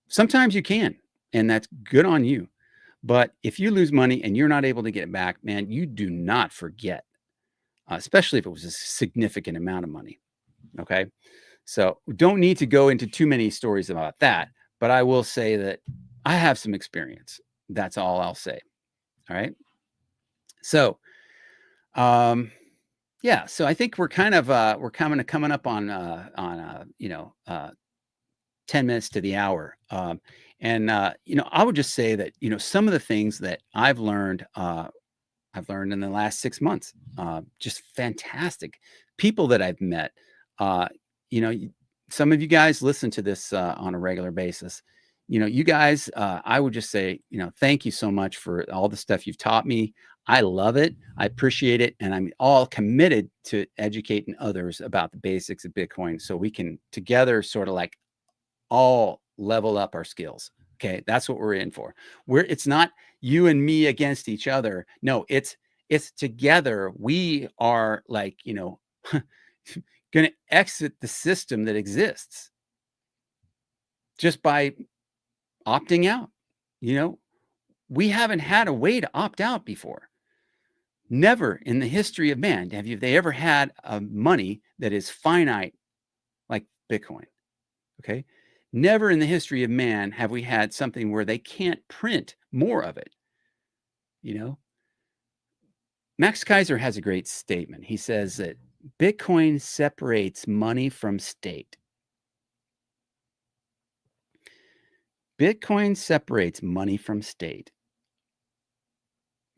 sometimes you can, and that's good on you. But if you lose money and you're not able to get it back, man, you do not forget, especially if it was a significant amount of money. Okay. So don't need to go into too many stories about that, but I will say that I have some experience. That's all I'll say. All right. So, yeah, so I think we're kind of coming up on 10 minutes to the hour. I would just say that, some of the things that I've learned in the last 6 months, just fantastic people that I've met. Uh, some of you guys listen to this on a regular basis. You guys, I would just say, thank you so much for all the stuff you've taught me. I love it. I appreciate it. And I'm all committed to educating others about the basics of Bitcoin so we can together sort of like all level up our skills. Okay. That's what we're in for. It's not you and me against each other. No, it's together. We are like, going to exit the system that exists just by opting out. We haven't had a way to opt out before. Never in the history of man they ever had a money that is finite like Bitcoin. Okay. Never in the history of man have we had something where they can't print more of it. Max Kaiser has a great statement. He says that Bitcoin separates money from state. Bitcoin separates money from state.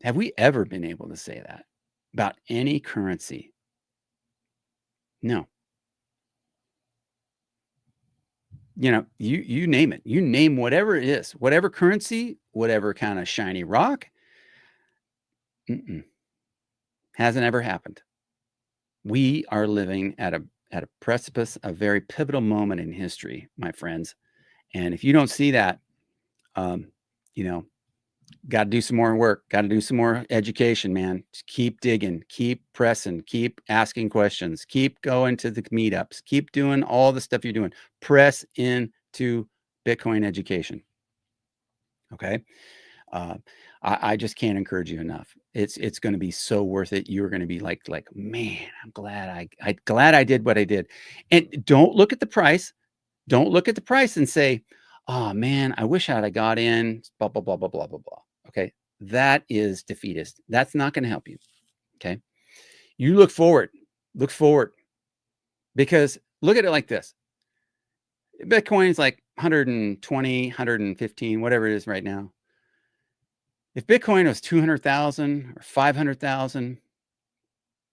Have we ever been able to say that about any currency? No. You name it. You name whatever it is, whatever currency, whatever kind of shiny rock. Hasn't ever happened. We are living at a precipice, a very pivotal moment in history, my friends. And if you don't see that, got to do some more work, got to do some more education, man. Just keep digging, keep pressing, keep asking questions, keep going to the meetups, keep doing all the stuff you're doing. Press into Bitcoin education. Okay. I just can't encourage you enough. It's going to be so worth it. You're going to be like, man, I'm glad glad I did what I did. And don't look at the price. Don't look at the price and say, oh man, I wish I'd have got in, blah, blah, blah, blah, blah, blah, blah. Okay. That is defeatist. That's not going to help you. Okay. You look forward, because look at it like this. Bitcoin is like 120, 115, whatever it is right now. If Bitcoin was 200,000 or 500,000,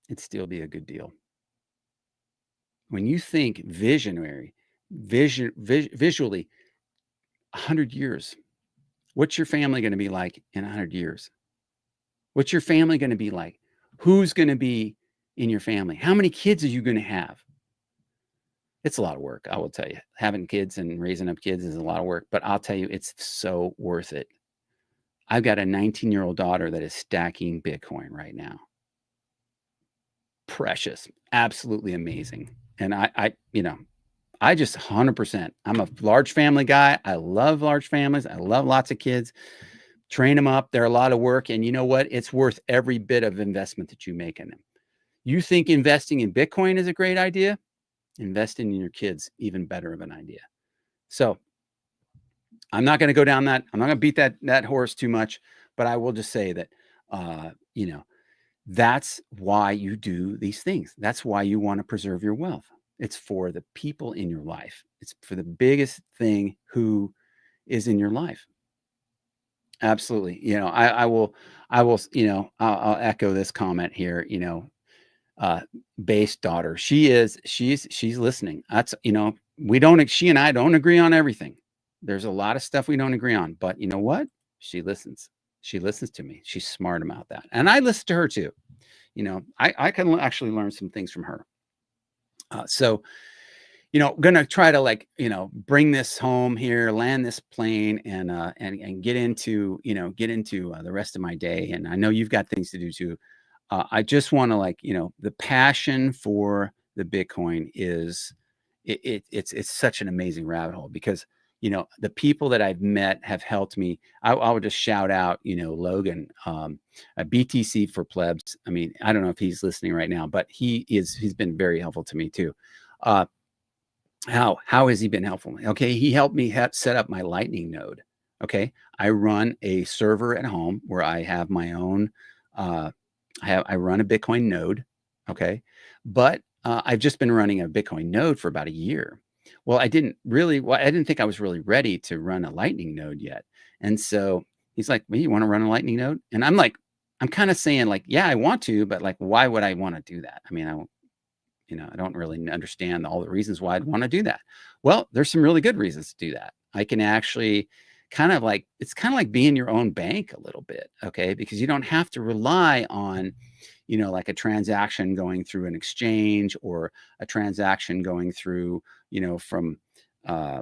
it'd still be a good deal. When you think visually, 100 years, what's your family going to be like in 100 years? What's your family going to be like? Who's going to be in your family? How many kids are you going to have? It's a lot of work, I will tell you. Having kids and raising up kids is a lot of work, but I'll tell you, it's so worth it. I've got a 19-year-old daughter that is stacking Bitcoin right now. Precious, absolutely amazing. And I just 100%. I'm a large family guy. I love large families. I love lots of kids. Train them up. They're a lot of work. And you know what? It's worth every bit of investment that you make in them. You think investing in Bitcoin is a great idea? Investing in your kids, even better of an idea. So I'm not going to go down that. I'm not going to beat that horse too much, but I will just say that, that's why you do these things. That's why you want to preserve your wealth. It's for the people in your life. It's for the biggest thing who is in your life. Absolutely. I'll echo this comment here, uh, base daughter. She's listening. She and I don't agree on everything. There's a lot of stuff we don't agree on, but you know what? She listens. She listens to me. She's smart about that. And I listen to her too. I can actually learn some things from her. So gonna try to bring this home here, land this plane, and get into the rest of my day. And I know you've got things to do too. I just want to the passion for the Bitcoin is it's such an amazing rabbit hole because the people that I've met have helped me. I would just shout out Logan, BTC for plebs. I mean, I don't know if he's listening right now, but he's been very helpful to me too. Uh, how has he been helpful? Okay, he helped me set up my Lightning node. Okay, I run a server at home where I have my own. Uh, I run a Bitcoin node. Okay, but I've just been running a Bitcoin node for about a year. Well, I didn't think I was really ready to run a Lightning node yet. And so he's like, "Well, you want to run a Lightning node?" And I'm like, I'm kind of saying like, "Yeah, I want to, but like, why would I want to do that? I mean, I don't really understand all the reasons why I'd want to do that." Well, there's some really good reasons to do that. I can actually it's kind of like being your own bank a little bit, okay? Because you don't have to rely on, like a transaction going through an exchange or a transaction going through, from uh,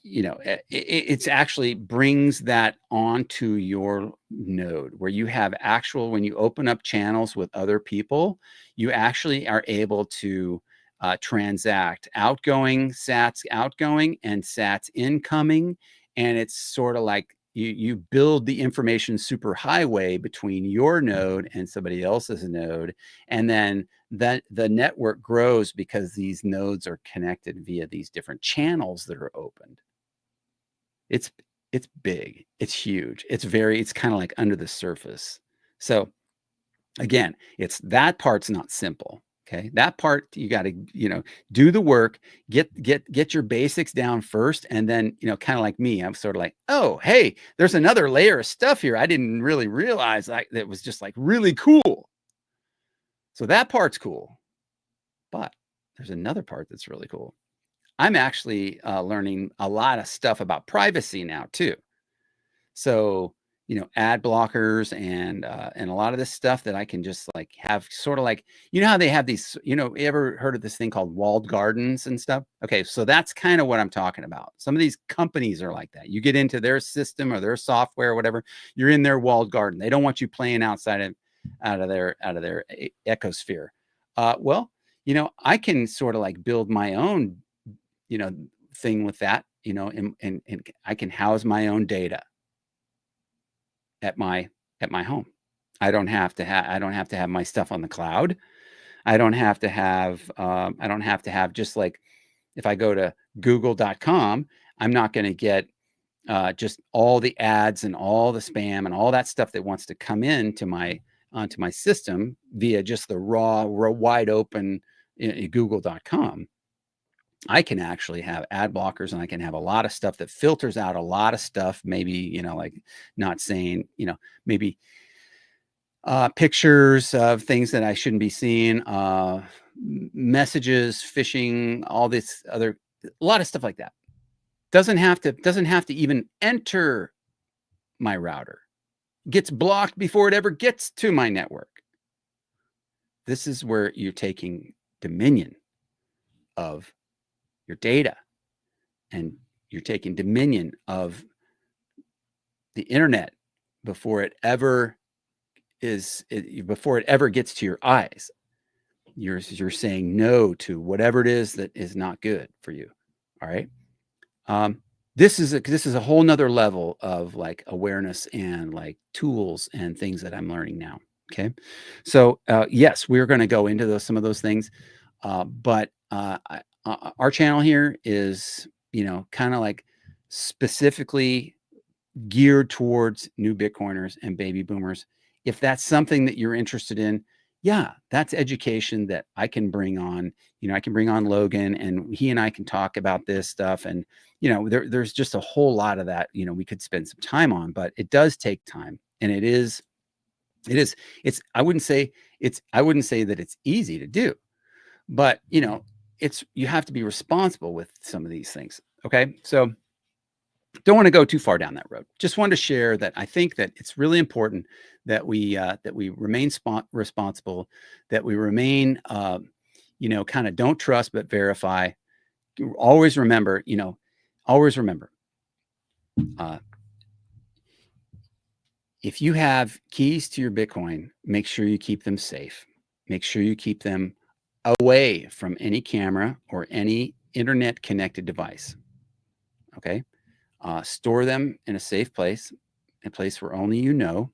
it's actually brings that onto your node where you have when you open up channels with other people, you actually are able to transact outgoing sats outgoing and sats incoming. And it's sort of like you build the information superhighway between your node and somebody else's node. And then the network grows because these nodes are connected via these different channels that are opened. It's it's big. It's huge. It's kind of like under the surface. So again, it's that part's not simple. Okay. That part you got to, do the work, get your basics down first. And then, kind of like me, I'm sort of like, oh, hey, there's another layer of stuff here. I didn't really realize that was just like really cool. So that part's cool. But there's another part that's really cool. I'm actually learning a lot of stuff about privacy now too. So, ad blockers and a lot of this stuff that I can just like have sort of like, how they have these, you ever heard of this thing called walled gardens and stuff? Okay, so that's kind of what I'm talking about. Some of these companies are like that. You get into their system or their software or whatever, you're in their walled garden. They don't want you playing out of their ecosphere. Well, I can sort of like build my own, you know, thing with that, and I can house my own data at my home. I don't have to have my stuff on the cloud. I don't have to have just like if I go to google.com, I'm not going to get just all the ads and all the spam and all that stuff that wants to come into onto my system via just the raw wide open google.com. I can actually have ad blockers and I can have a lot of stuff that filters out a lot of stuff. Maybe, like not saying, maybe pictures of things that I shouldn't be seeing, messages, phishing, all this other, a lot of stuff like that. Doesn't have to even enter my router. Gets blocked before it ever gets to my network. This is where you're taking dominion of your data and you're taking dominion of the internet before it ever gets to your eyes. You're saying no to whatever it is that is not good for you. All right. This is a whole nother level of like awareness and like tools and things that I'm learning now. Okay. So yes, we're going to go into some of those things. But our channel here is, kind of like specifically geared towards new Bitcoiners and baby boomers. If that's something that you're interested in, yeah, that's education that I can bring on. I can bring on Logan, and he and I can talk about this stuff. And there's just a whole lot of that. We could spend some time on, but it does take time, and it's. I wouldn't say that it's easy to do, but it's you have to be responsible with some of these things. Okay, so don't want to go too far down that road. Just wanted to share that I think that it's really important that we remain responsible, that we remain, kind of don't trust but verify. Always remember, always remember, uh, if you have keys to your Bitcoin, make sure you keep them safe. Make sure you keep them away from any camera or any internet connected device. Okay. Store them in a safe place, a place where only you know.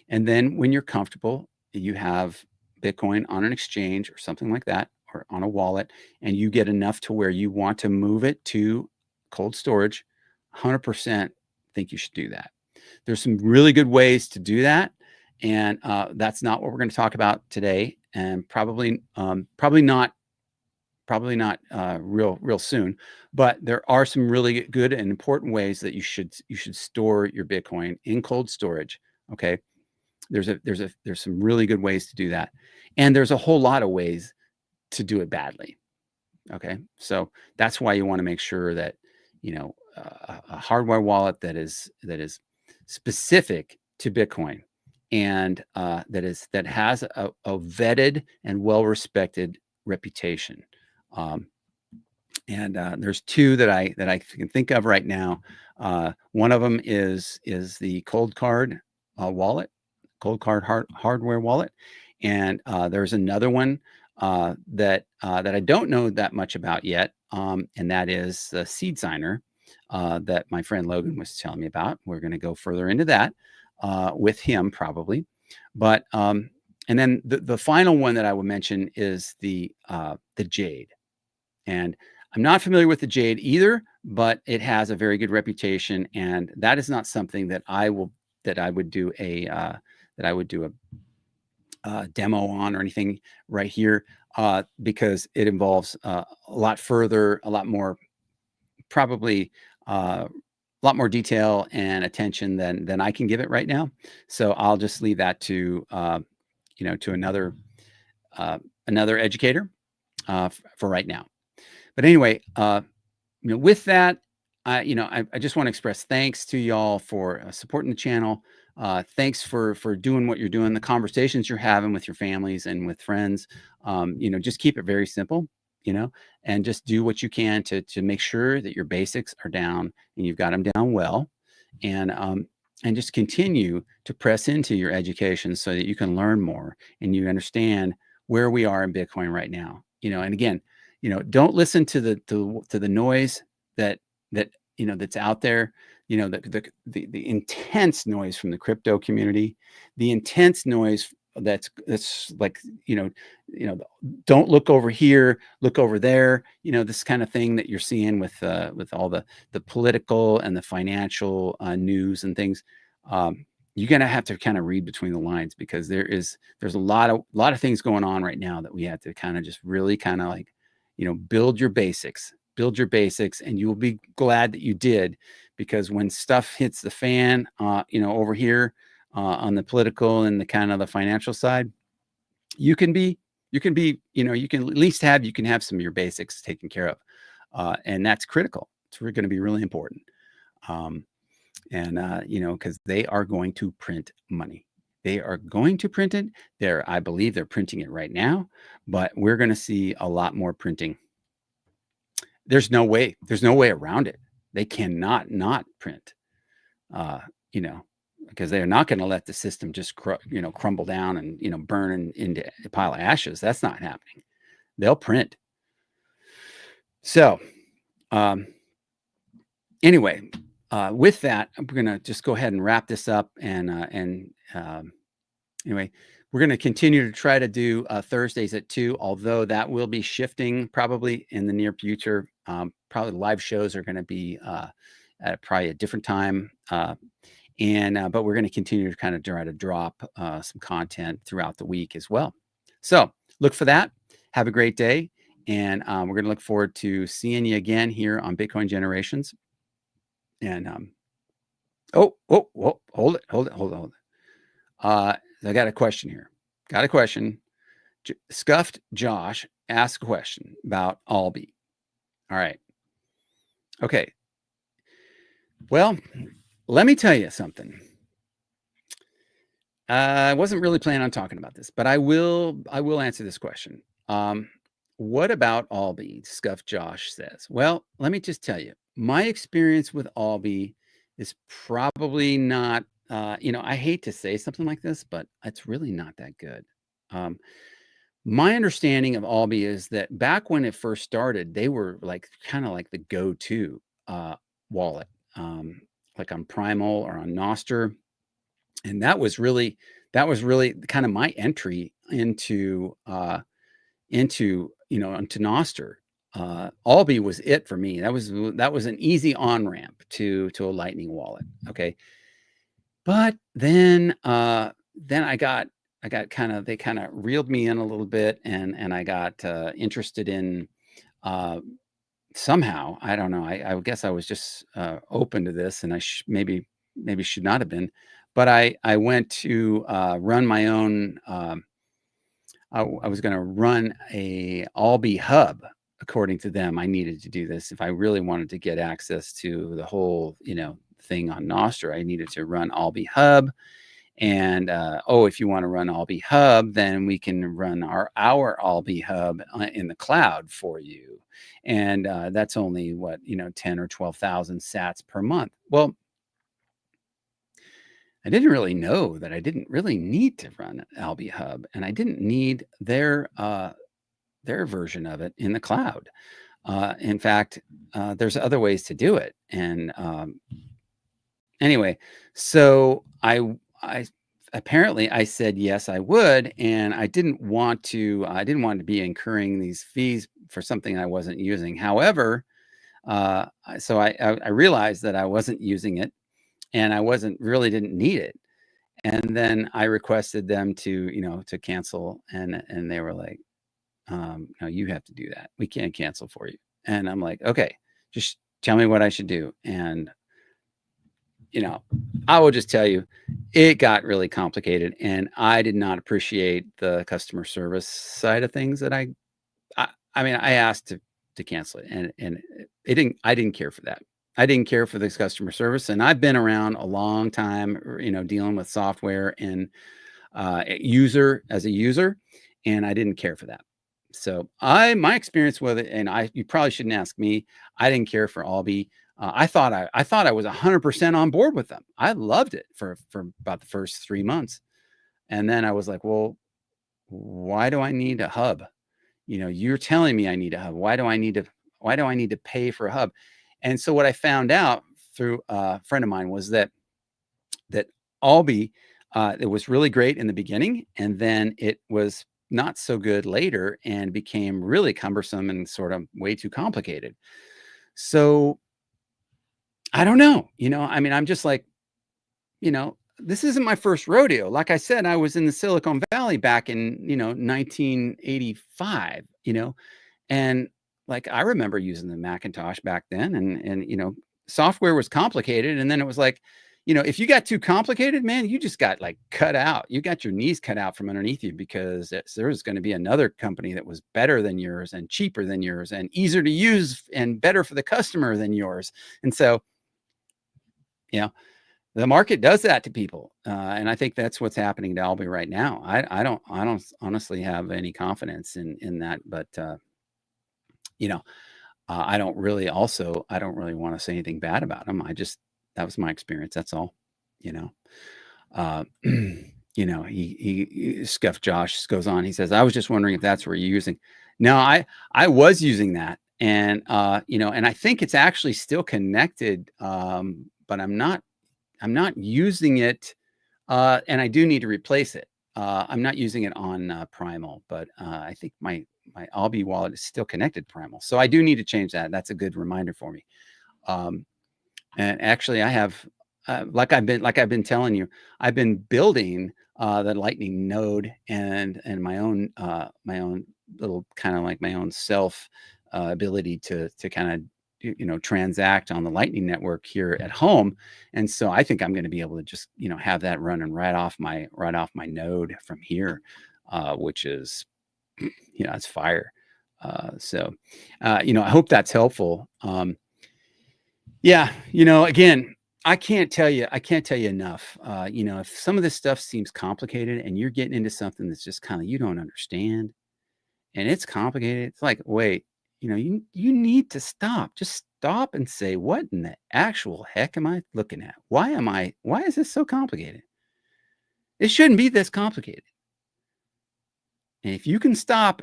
And then when you're comfortable, you have Bitcoin on an exchange or something like that, or on a wallet, and you get enough to where you want to move it to cold storage, 100% think you should do that. There's some really good ways to do that. And that's not what we're going to talk about today. And probably not real soon, but there are some really good and important ways that you should store your Bitcoin in cold storage. Okay, there's some really good ways to do that, and there's a whole lot of ways to do it badly. Okay, so that's why you want to make sure that a hardware wallet that is specific to Bitcoin, and that has a vetted and well respected reputation. Um, and there's two that I can think of right now. One of them is the Cold Card wallet, Cold Card hardware wallet, and there's another one that I don't know that much about yet, and that is the Seed Signer that my friend Logan was telling me about. We're going to go further into that with him probably, but and then the final one that I will mention is the Jade. And I'm not familiar with the Jade either, but it has a very good reputation, and that is not something that I would do a demo on or anything right here, because it involves a lot further, a lot more, probably a lot more detail and attention than I can give it right now. So I'll just leave that to to another educator for right now. But anyway, with that, I just want to express thanks to y'all for supporting the channel. Thanks for doing what you're doing, the conversations you're having with your families and with friends. Just keep it very simple, and just do what you can to make sure that your basics are down and you've got them down well, and just continue to press into your education so that you can learn more and you understand where we are in Bitcoin right now. And again, don't listen to the noise that's out there. The intense noise from the crypto community, the intense noise that's like, don't look over here, look over there. This kind of thing that you're seeing with all the political and the financial news and things. You're gonna have to kind of read between the lines, because there's a lot of things going on right now that we have to kind of just really kind of like, build your basics, and you will be glad that you did, because when stuff hits the fan, over here on the political and the kind of the financial side, you can at least you can have some of your basics taken care of, and that's critical. It's going to be really important, and because they are going to print money. They are going to print it. I believe they're printing it right now, but we're going to see a lot more printing. There's no way around it. They cannot not print, because they are not going to let the system just crumble down and burn into a pile of ashes. That's not happening. They'll print. So anyway, with that, I'm going to just go ahead and wrap this up. And anyway, we're going to continue to try to do Thursdays at 2, although that will be shifting probably in the near future. Probably live shows are going to be at probably a different time. But we're going to continue to kind of try to drop some content throughout the week as well. So look for that. Have a great day. And we're going to look forward to seeing you again here on Bitcoin Generations. And hold it. I got a question here. Got a question. Scuffed Josh asked a question about Alby. All right. Okay. Well, let me tell you something. I wasn't really planning on talking about this, but I will answer this question. What about Alby? Scuffed Josh says. Well, let me just tell you, my experience with Alby is probably not, I hate to say something like this, but it's really not that good. My understanding of Alby is that back when it first started, they were like kind of like the go-to wallet, like on Primal or on Nostr, and that was really kind of my entry into into Nostr. Alby was it for me. That was an easy on ramp to a Lightning wallet. Okay, but then I got they kind of reeled me in a little bit, and I got interested in somehow, I don't know. I guess I was just open to this, and I maybe should not have been, but I went to run my own. I was going to run a Alby hub. According to them, I needed to do this if I really wanted to get access to the whole thing on Nostr. I needed to run Alby hub. And if you want to run Alby hub, then we can run our Alby hub in the cloud for you. And that's only what 10 or 12,000 sats per month. Well, I didn't really know that I didn't really need to run Alby hub, and I didn't need their version of it in the cloud. In fact, there's other ways to do it. And anyway, so I apparently I said yes, I would, and I didn't want to be incurring these fees for something I wasn't using. However, so I realized that I wasn't using it, and I didn't need it. And then I requested them to to cancel, and they were like, no, you have to do that. We can't cancel for you. And I'm like, okay, just tell me what I should do. And I will just tell you, it got really complicated, and I did not appreciate the customer service side of things. That I asked to cancel it, and I didn't care for that. I didn't care for this customer service, and I've been around a long time, dealing with software and as a user, and I didn't care for that. So my experience with it, and you probably shouldn't ask me. I didn't care for Alby. I thought I was 100% on board with them. I loved it for about the first 3 months. And then I was like, well, why do I need a hub? You're telling me I need a hub. Why do I need to pay for a hub? And so what I found out through a friend of mine was that Alby, it was really great in the beginning, and then it was not so good later and became really cumbersome and sort of way too complicated. So I don't know. I'm just like, this isn't my first rodeo. Like I said, I was in the Silicon Valley back in, 1985, and like, I remember using the Macintosh back then, and software was complicated. And then it was like, if you got too complicated, man, you just got like cut out. You got your knees cut out from underneath you, because there was going to be another company that was better than yours and cheaper than yours and easier to use and better for the customer than yours. And so, the market does that to people. And I think that's what's happening to Alby right now. I don't honestly have any confidence in that, but I don't really want to say anything bad about them. That was my experience. That's all. Uh, Scuff Josh goes on. He says, I was just wondering if that's where you're using. No, I was using that. And, and I think it's actually still connected. But I'm not using it. And I do need to replace it. I'm not using it on Primal, but I think my Alby wallet is still connected to Primal. So I do need to change that. That's a good reminder for me. And actually I have, like I've been telling you, I've been building the Lightning node, and my own little kind of like my own self ability to kind of transact on the Lightning Network here at home. And so I think I'm going to be able to just have that running right off my node from here, which is it's fire. I hope that's helpful. Yeah, again, I can't tell you enough. If some of this stuff seems complicated and you're getting into something that's just kind of you don't understand and it's complicated, it's like, wait, you need to stop. Just stop and say, what in the actual heck am I looking at? Why is this so complicated? It shouldn't be this complicated. And if you can stop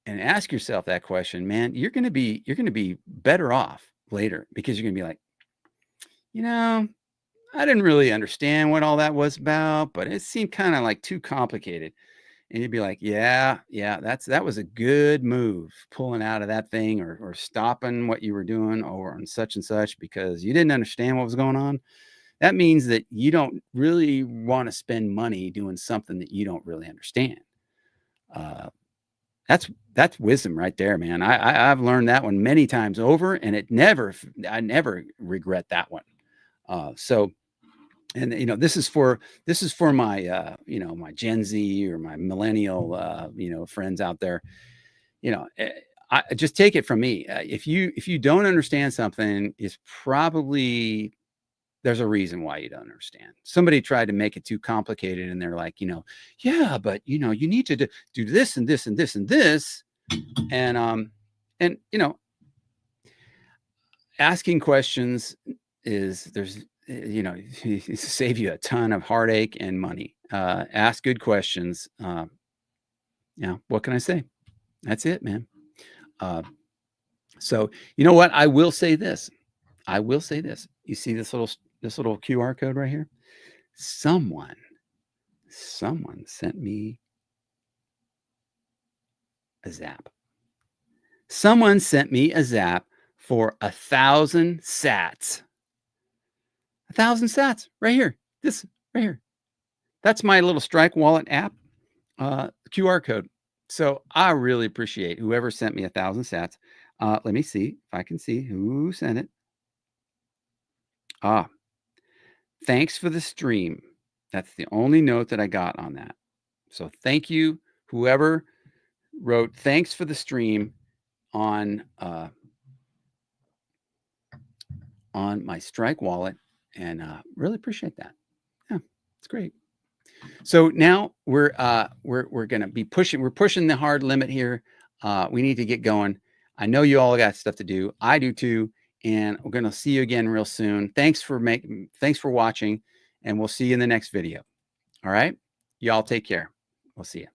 and ask yourself that question, man, you're going to be better off later, because you're going to be like, I didn't really understand what all that was about, but it seemed kind of like too complicated. And you'd be like, yeah, that was a good move, pulling out of that thing, or stopping what you were doing over on such and such because you didn't understand what was going on. That means that you don't really want to spend money doing something that you don't really understand. That's wisdom right there, man. I've learned that one many times over, and I never regret that one. And this is for my my Gen Z or my millennial friends out there. I just take it from me. If you don't understand something, it's probably there's a reason why you don't understand. Somebody tried to make it too complicated, and they're like, yeah, but you need to do this and this and this and this, and asking questions is save you a ton of heartache and money. Ask good questions. What can I say? That's it, man. So you know what? I will say this. You see this little QR code right here? Someone sent me a zap. Someone sent me a zap for 1,000 sats. 1,000 sats right here. This right here. That's my little Strike Wallet app QR code. So I really appreciate whoever sent me 1,000 sats. Let me see if I can see who sent it. Thanks for the stream. That's the only note that I got on that. So thank you, whoever wrote thanks for the stream on my Strike Wallet, and really appreciate that. Yeah, it's great. So now we're going to be pushing. We're pushing the hard limit here. We need to get going. I know you all got stuff to do. I do too. And we're going to see you again real soon. Thanks for watching, and we'll see you in the next video. All right. Y'all take care. We'll see you.